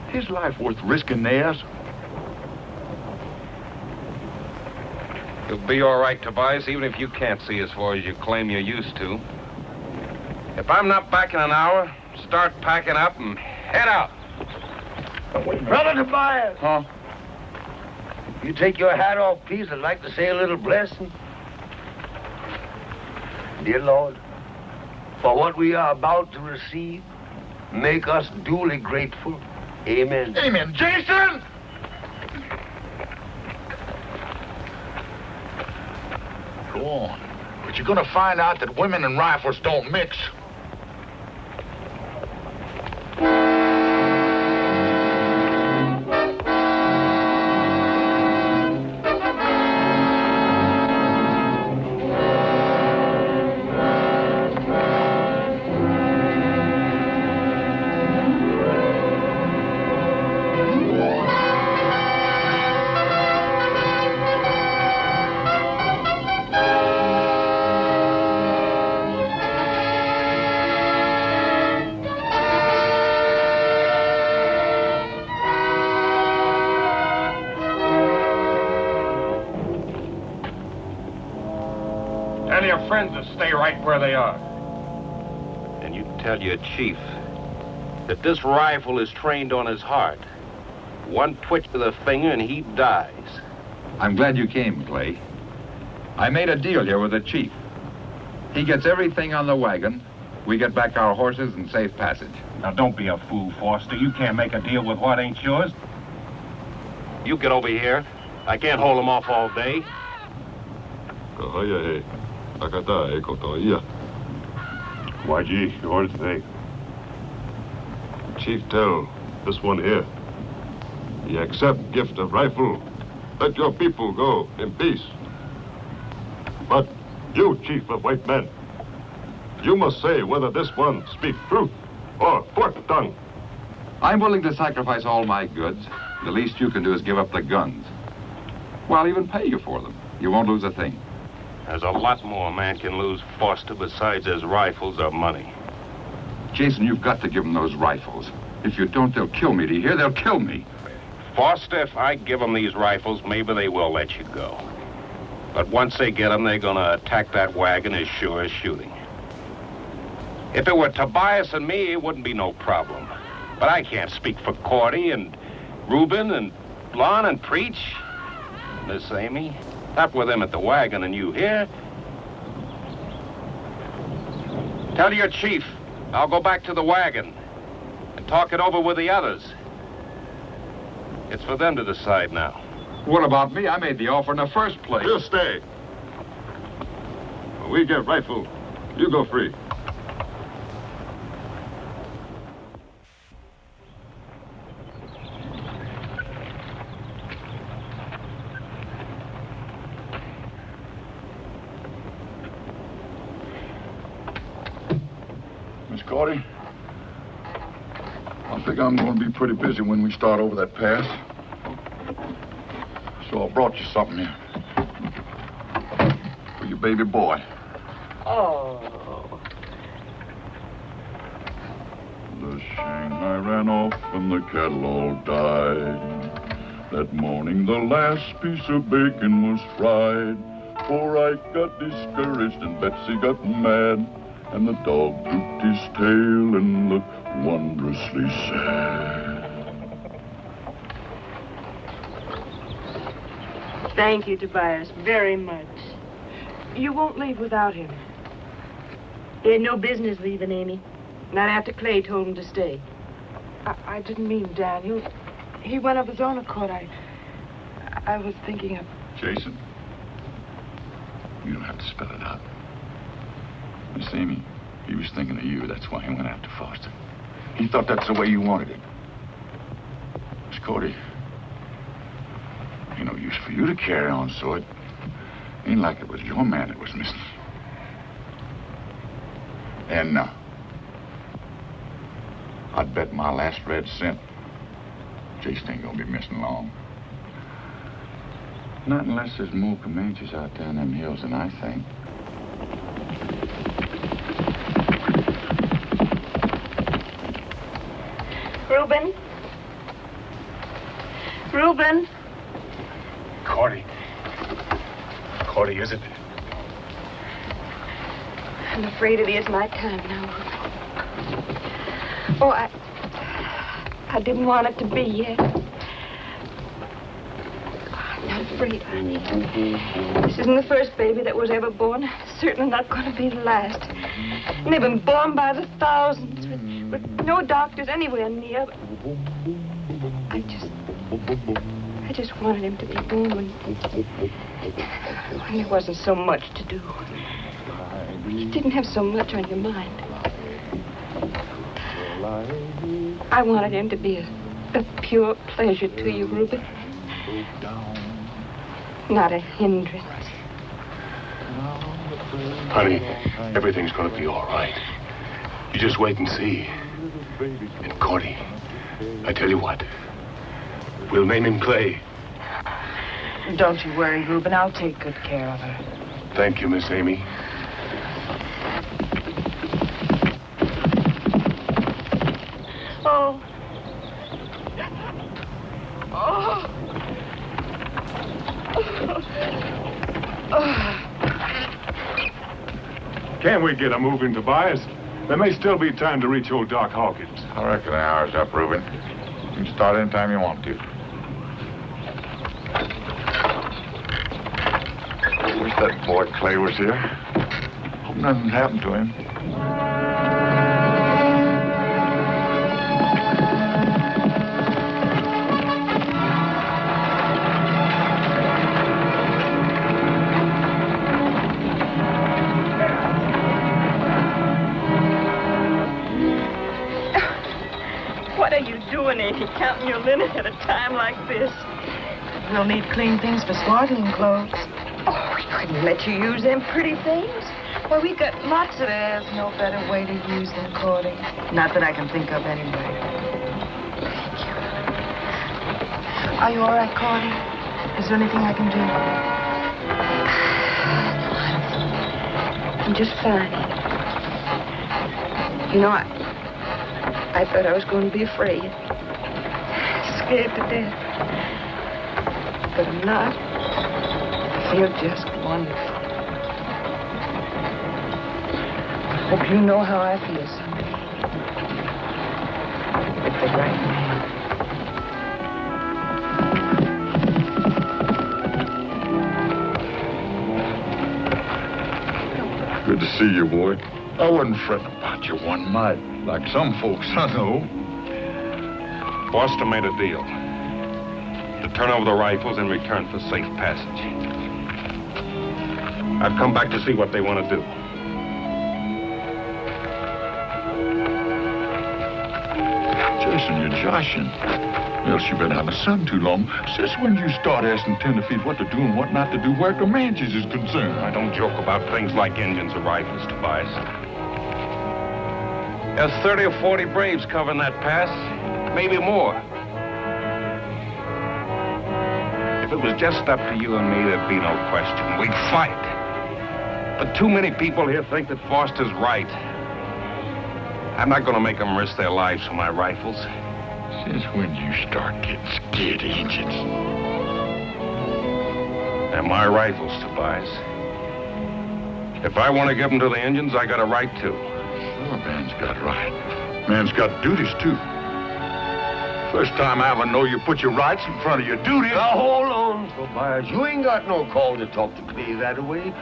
His life worth risking theirs?
You'll be all right, Tobias, even if you can't see as far as you claim you used to. If I'm not back in an hour, start packing up and head out.
Brother Tobias!
Huh?
You take your hat off, please. I'd like to say a little blessing. Dear Lord, for what we are about to receive, make us duly grateful. Amen.
Amen. Jason! Go on. But you're gonna find out that women and rifles don't mix.
Tell your friends to stay right where they are. And you tell your chief that this rifle is trained on his heart. One twitch of the finger and he dies.
I'm glad you came, Clay. I made a deal here with the chief. He gets everything on the wagon. We get back our horses and safe passage.
Now, don't be a fool, Foster. You can't make a deal with what ain't yours. You get over here. I can't hold him off all day.
YG, you ordered today. Chief, tell this one here. Ye accept gift of rifle. Let your people go in peace. But you, chief of white men, you must say whether this one speak truth or fork tongue.
I'm willing to sacrifice all my goods. The least you can do is give up the guns. Well, I'll even pay you for them. You won't lose a thing.
There's a lot more a man can lose, Foster, besides his rifles or money.
Jason, you've got to give them those rifles. If you don't, they'll kill me. Do you hear? They'll kill me.
Foster, if I give them these rifles, maybe they will let you go. But once they get them, they're gonna attack that wagon as sure as shooting. If it were Tobias and me, it wouldn't be no problem. But I can't speak for Cordy and Reuben and Lon and Preach. Miss Amy, not with them at the wagon and you here. Tell your chief I'll go back to the wagon and talk it over with the others. It's for them to decide now.
What about me? I made the offer in the first place.
You stay. When we get rifle, you go free.
Miss Cordy, I think I'm going to be pretty busy when we start over that pass. So I brought you something here. For your baby boy.
Oh.
The Shanghai ran off and the cattle all died. That morning the last piece of bacon was fried. Poor Ike got discouraged and Betsy got mad. And the dog drooped his tail and looked wondrously sad.
Thank you, Tobias, very much. You won't leave without him.
He had no business leaving, Amy. Not after Clay told him to stay.
I didn't mean Daniel. He went of his own accord. I was thinking of...
Jason, you don't have to spell it out. Miss Amy, he was thinking of you. That's why he went after Foster. He thought that's the way you wanted it. Miss Cody, ain't no use for you to carry on, so it ain't like it was your man that was missing. And I'd bet my last red cent Jason ain't gonna be missing long. Not unless there's more Comanches out there in them hills than I think.
Reuben? Reuben?
Cordy. Cordy, is it?
I'm afraid it is my time now, Reuben. Oh, I didn't want it to be yet. I'm not afraid, honey. This isn't the first baby that was ever born. It's certainly not going to be the last. And they've been born by the thousands with no doctors anywhere near. I just wanted him to be born when there wasn't so much to do. You didn't have so much on your mind. I wanted him to be a pure pleasure to you, Reuben. Not a hindrance.
Honey, everything's going to be all right. You just wait and see. And Cordy, I tell you what, we'll name him Clay.
Don't you worry, Reuben. I'll take good care of her.
Thank you, Miss Amy.
Oh. Oh.
Can't we get a move in, Tobias? There may still be time to reach old Doc Hawkins.
I reckon the hour's up, Reuben. You can start anytime you want to. Wish that boy Clay was here. Hope nothing's happened to him.
Counting your linen at a time like this.
We'll need clean things for swaddling clothes.
Oh, we couldn't let you use them pretty things. Well, we've got lots of...
There's no better way to use them, Cordy. Not that I can think of anyway.
Thank you.
Are you all right, Cordy? Is there anything I can do?
I'm just fine. You know, I thought I was going to be afraid. Scared to death. But I'm not. I feel just wonderful. I hope you know how I feel someday. With the right
man. Good to see you, boy. I wasn't fretting about you one mite, like some folks I know.
Foster made a deal to turn over the rifles in return for safe passage. I've come back to see what they want to do.
Jason, you're joshing. Else you've been out in the sun too long. Since when you start asking tenderfeet what to do and what not to do where Comanches is concerned?
I don't joke about things like engines or rifles, Tobias. There's 30 or 40 braves covering that pass. Maybe more. If it was just up to you and me, there'd be no question. We'd fight. But too many people here think that Foster's right. I'm not going to make them risk their lives for my rifles.
Since when you start getting scared of Indians?
They're my rifles, Tobias. If I want to give them to the Indians, I got a right to.
Sure, man's got right. Man's got duties, too. First time I ever know you put your rights in front of your duties.
Now, hold on, Tobias. You ain't got no call to talk to Clay that way.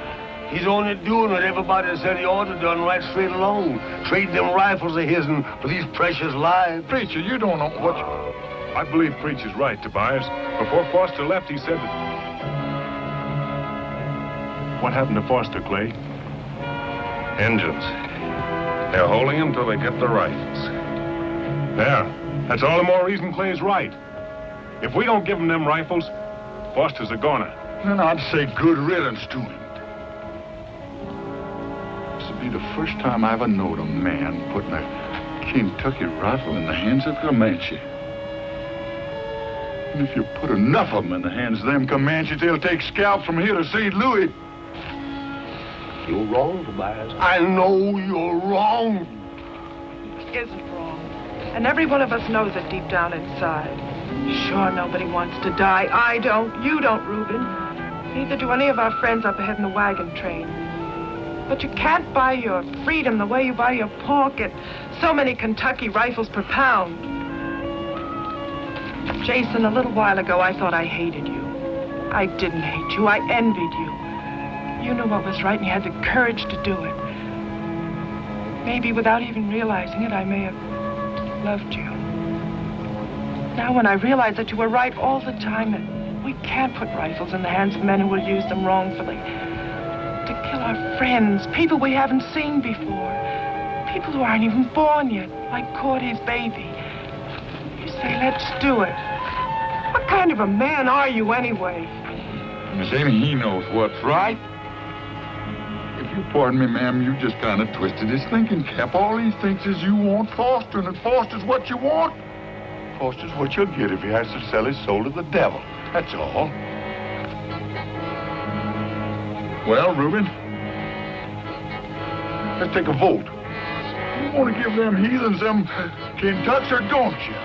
He's only doing what everybody said he ought to done right straight along. Trade them rifles of his for these precious lives.
Preacher, you don't know what...
I believe Preacher's right, Tobias. Before Foster left, he said that... What happened to Foster, Clay?
Indians. They're holding him till they get the rifles.
There. That's all the more reason Clay's right. If we don't give him them rifles, Foster's a goner.
Then I'd say good riddance to him. This will be the first time I ever knowed a man putting a Kentucky rifle in the hands of Comanche. And if you put enough of them in the hands of them Comanches, they'll take scalps from here to St. Louis.
You're wrong, Tobias. I know you're wrong.
He isn't wrong. And every one of us knows it deep down inside. Sure, nobody wants to die. I don't. You don't, Reuben. Neither do any of our friends up ahead in the wagon train. But you can't buy your freedom the way you buy your pork at so many Kentucky rifles per pound. Jason, a little while ago, I thought I hated you. I didn't hate you. I envied you. You knew what was right, and you had the courage to do it. Maybe without even realizing it, I may have loved you. Now, when I realize that you were right all the time, that we can't put rifles in the hands of men who will use them wrongfully. To kill our friends, people we haven't seen before. People who aren't even born yet, like Cordy's baby. You say, let's do it. What kind of a man are you, anyway?
Miss Amy, he knows what's right. If you pardon me, ma'am, you just kind of twisted his thinking cap. All he thinks is you want Foster, and if Foster's what you want, Foster's what you'll get if he has to sell his soul to the devil. That's all. Well, Reuben, let's take a vote. You want to give them heathens them Kentucks, or don't you?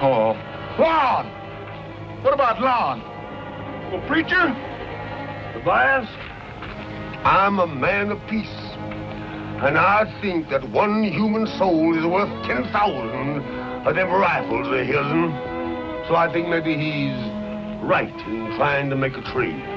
Oh, Lon! What about Lon? Well, preacher?
Tobias, I'm a man of peace. And I think that one human soul is worth 10,000 of them rifles of his. So I think maybe he's right in trying to make a trade.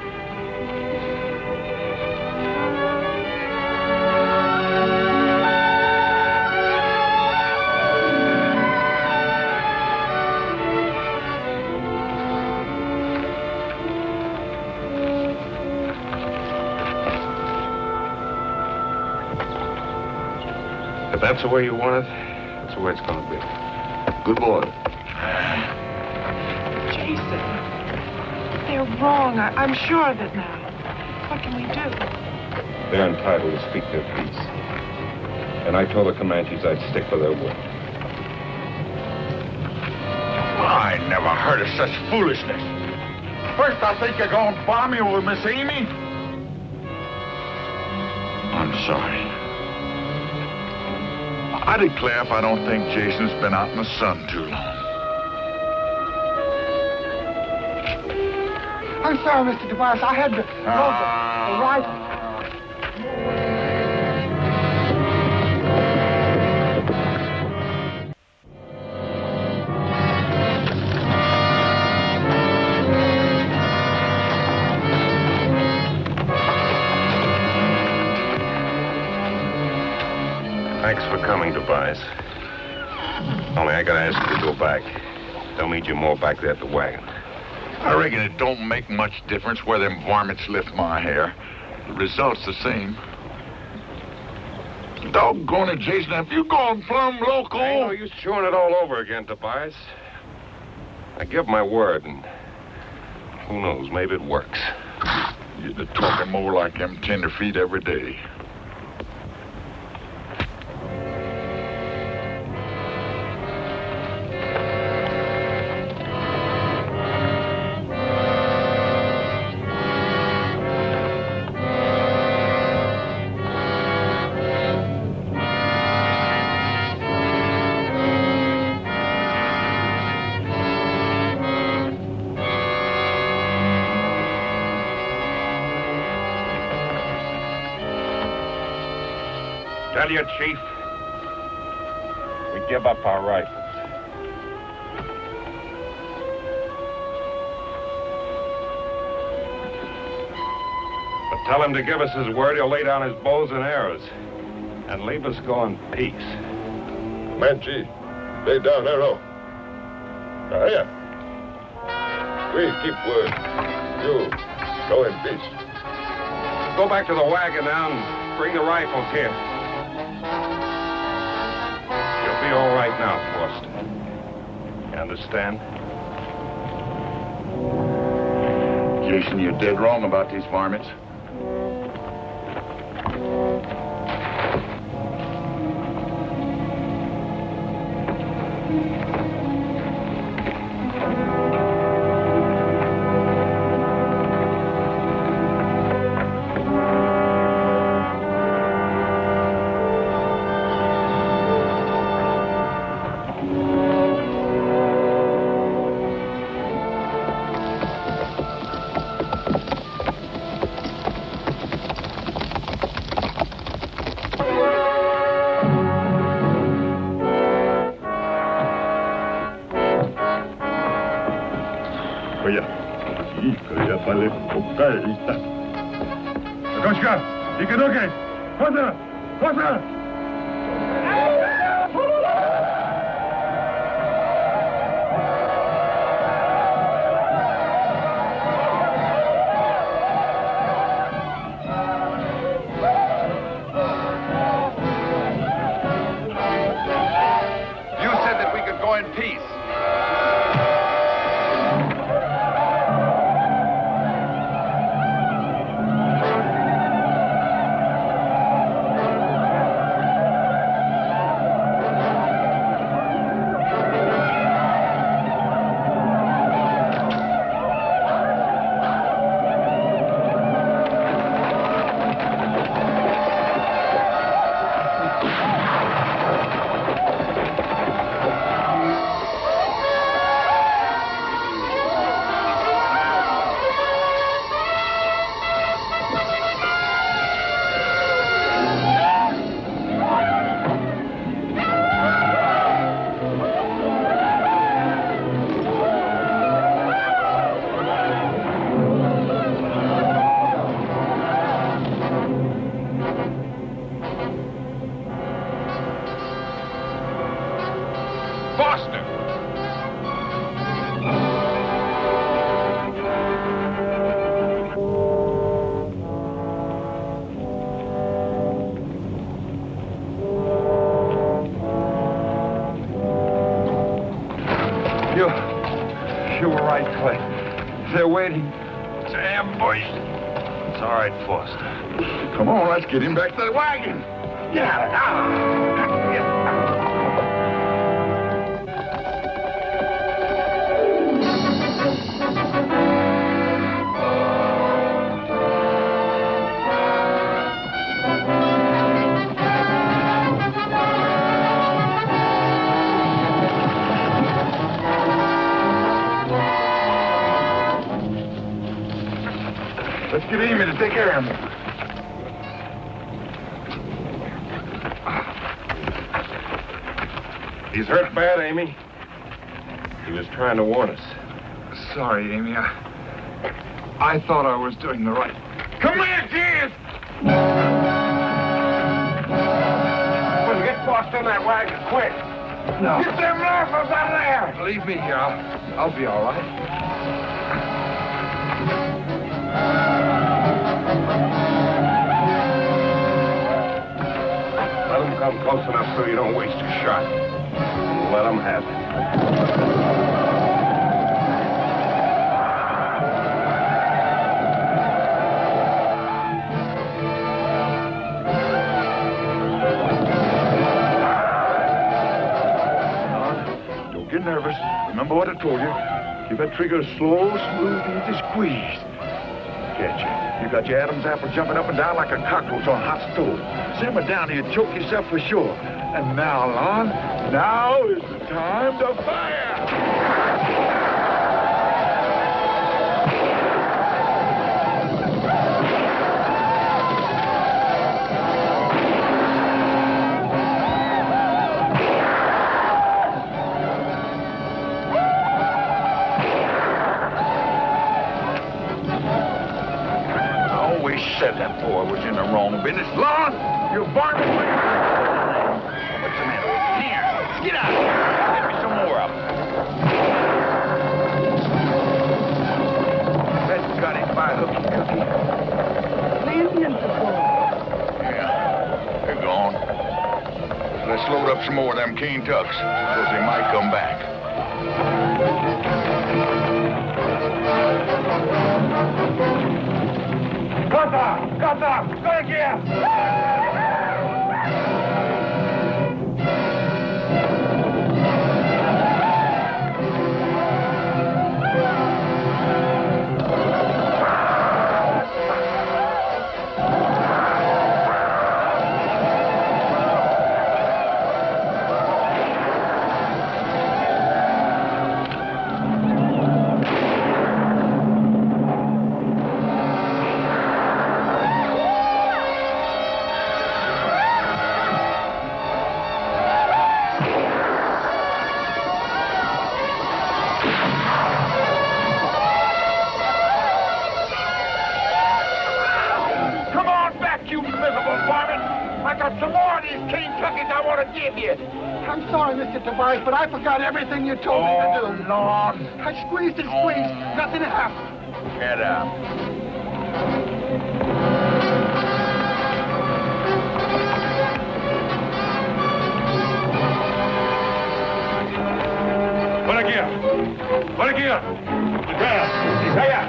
If that's the way you want it, that's the way it's going to be.
Good boy.
Jason, they're wrong. I'm sure of it now. What can we do?
They're entitled to speak their piece. And I told the Comanches I'd stick to their word.
I never heard of such foolishness. First, I think you're going to bomb me over Miss Amy. I'm sorry. I declare if I don't think Jason's been out in the sun too long.
I'm sorry, Mr. Tobias. I had to load the rifle.
Thanks for coming, Tobias. Only I gotta ask you to go back. They'll need you more back there at the wagon.
I reckon it don't make much difference where them varmints lift my hair. The result's the same. Doggone it, Jason, have you gone plumb loco?
Ain't no use chewing it all over again, Tobias. I give my word, and who knows, maybe it works.
You're talking more like them tenderfeet every day.
Tell you, Chief, we give up our rifles. But tell him to give us his word he'll lay down his bows and arrows and leave us go in peace.
Comanche, lay down arrow. Now, here. We keep word. You go in peace.
Go back to the wagon now and bring the rifles here. You'll be all right now, Foster. You understand?
Jason, you're dead wrong about these varmints.
You were right, Clay. They're waiting to ambush. It's all right, Foster.
Come on, let's get him back to the wagon. Let's get Amy to take care of him.
He's hurt bad, Amy. He was trying to warn us.
Sorry, Amy. I thought I was doing the right.
Comanches! Well, get Foster in that wagon, quick.
No.
Get them rifles out of there!
Leave me here. I'll be all right.
Let them come close enough so you don't waste your shot. Let them have it.
Don't get nervous. Remember what I told you. Keep that trigger slow, smooth, easy squeeze. Catch you. You got your Adam's apple jumping up and down like a cockroach on a hot stove. Simmer down and you choke yourself for sure. And now, Lon, now is the time to fire!
Oh, I was in the wrong business. Lon, you varmint. What's the matter? Here, get out. Get me some more of them. That's got it by hooky cookie.
The Indians are gone.
Yeah, they're gone. Let's load up some more of them cane tucks, because they might come back. Kata! Go here!
I'm sorry, Mr. Tobias, but I forgot everything you told me to do.
Lord.
I squeezed and squeezed. Nothing happened.
Get up.
Por aquí. Allá.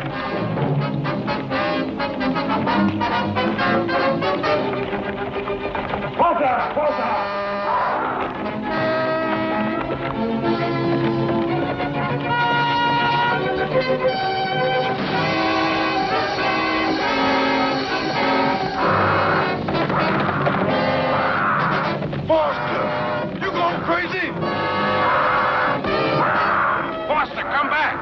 Pausa.
Foster, you going crazy?
Foster, come back.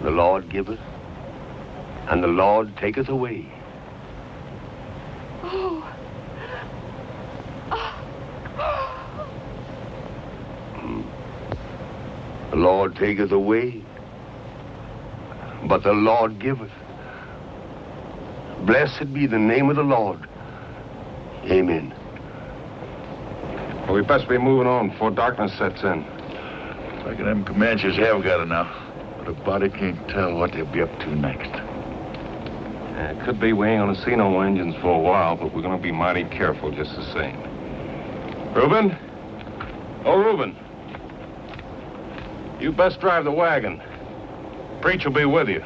The Lord giveth, and the Lord taketh away. The Lord taketh away, but the Lord giveth. Blessed be the name of the Lord. Amen.
Well, we best be moving on before darkness sets in.
I reckon them Comanches have got enough, but a body can't tell what they'll be up to next.
It could be we ain't gonna see no engines for a while, but we're gonna be mighty careful just the same. Reuben? Oh, Reuben. You best drive the wagon. Preach will be with you.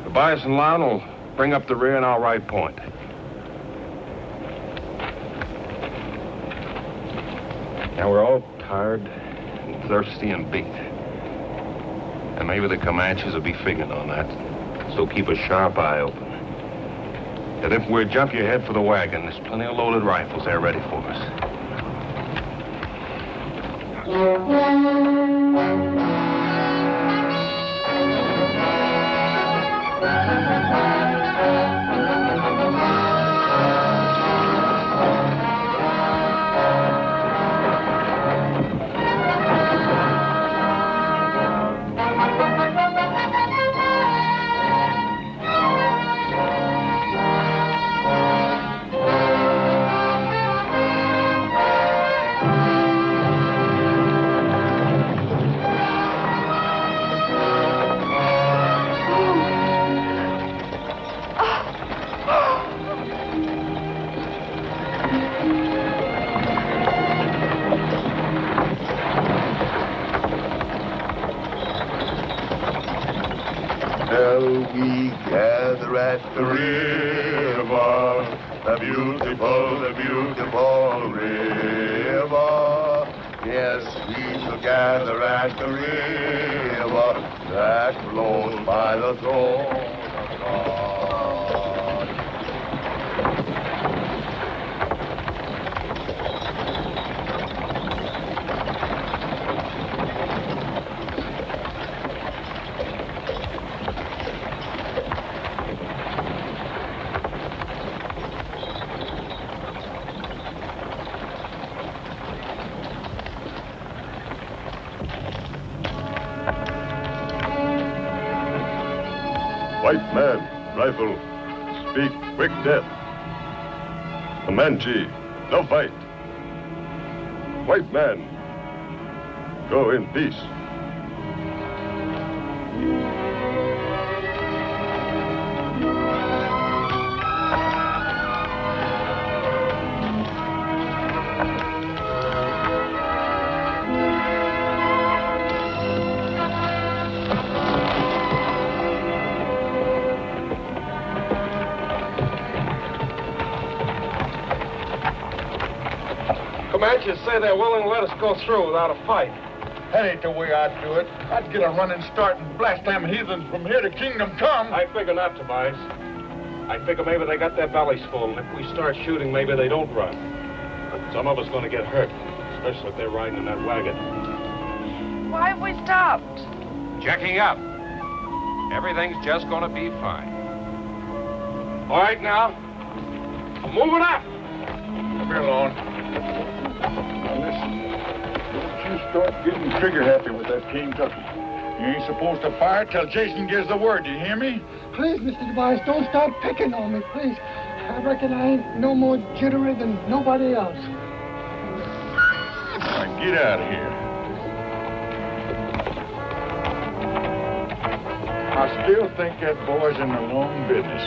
Tobias and Lon will bring up the rear and I'll ride point. Now we're all tired and thirsty and beat. And maybe the Comanches will be figuring on that. So keep a sharp eye open. And if we're junkie ahead for the wagon, there's plenty of loaded rifles there ready for us.
We gather at the river, the beautiful river. Yes, we shall gather at the river that flows by the throne of God.
White man, rifle, speak quick death. Comanche, no fight. White man, go in peace.
Comanches say they're willing to let us go through without a fight.
That ain't the way I'd do it. I'd get a running start and blast them heathens from here to Kingdom Come.
I figure not, Tobias. I figure maybe they got their bellies full, and if we start shooting, maybe they don't run. But some of us are going to get hurt, especially if they're riding in that wagon.
Why have we stopped?
Checking up. Everything's just going to be fine. All right, now. Moving up.
Come here, Lon. Now listen, don't you start getting trigger happy with that Kentucky. You ain't supposed to fire till Jason gives the word. Do you hear me?
Please, Mr. Tobias, don't start picking on me, please. I reckon I ain't no more jittery than nobody else.
Now get out of here. I still think that boy's in the wrong business.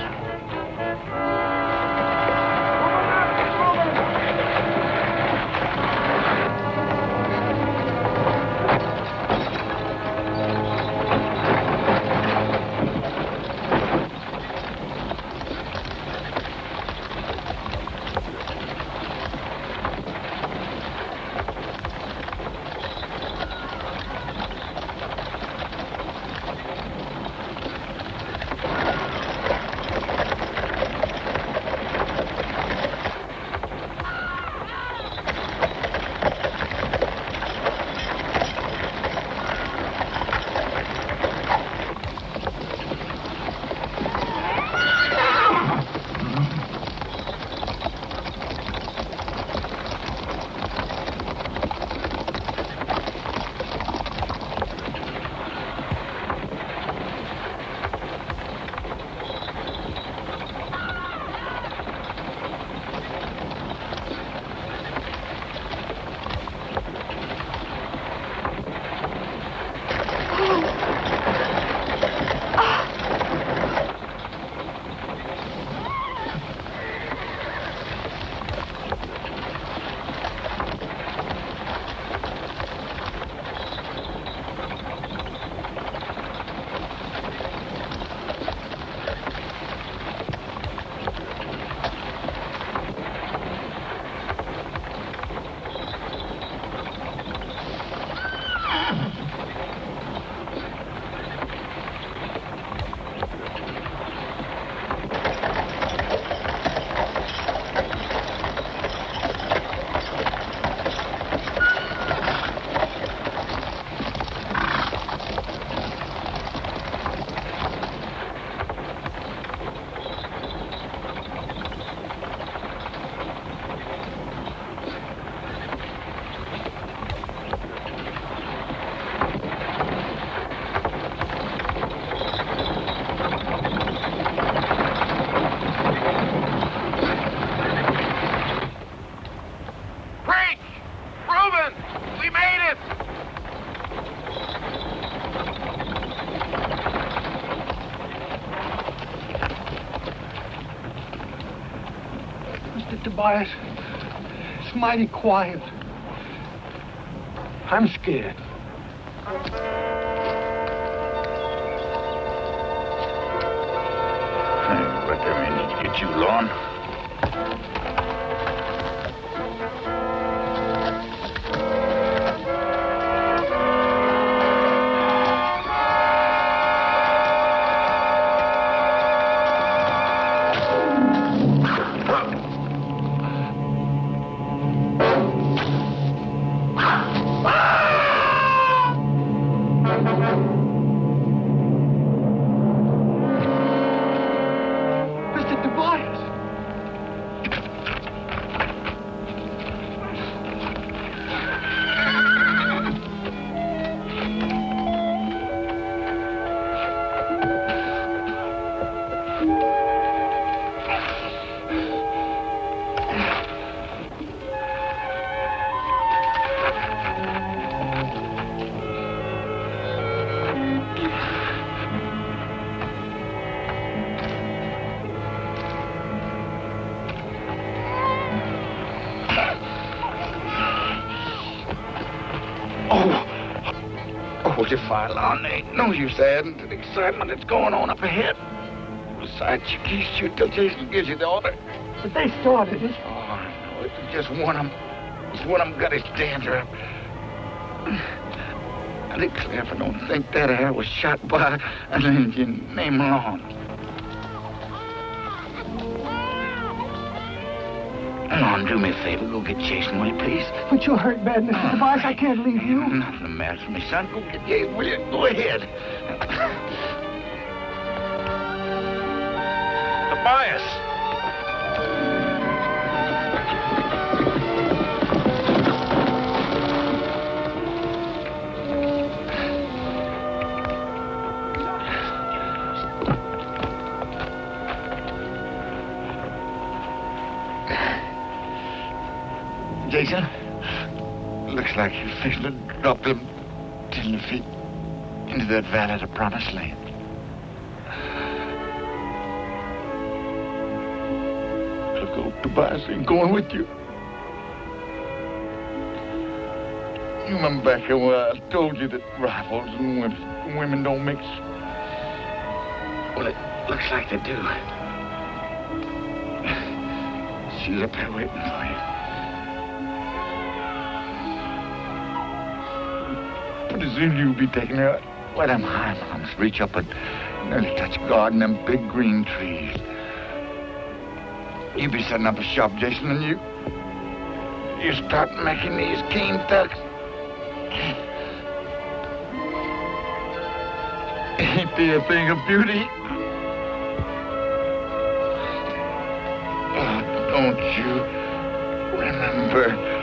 Tobias, it's mighty quiet. I'm scared.
But I need to get you, Lon. your file on. There ain't no use adding to the excitement that's going on up ahead. Besides, you can't shoot till Jason gives you the order.
But they started it.
Oh, no, it's just one of them. It's one of them got his dander up. I declare if I don't think that hair was shot by an Indian named Long. Lon, do me a favor. Go get Jason, will you, please?
But you're hurt bad, Mr. Tobias. I can't leave you.
Nothing the matter with me, son. Go get Jason, will you? Go ahead.
Tobias!
Jason, looks like you're fixing to drop them 10 feet into that valley of the Promised Land. Look, old Tobias ain't going with you. You remember back here where I told you that rifles and women don't mix? Well, it looks like they do. She's up there waiting for you. Pretty soon you'll be taking her where them high mountains reach up and nearly touch God and them big green trees. You be setting up a shop, Jason, and you start making these keen ducks. Ain't they a thing of beauty? Oh, don't you remember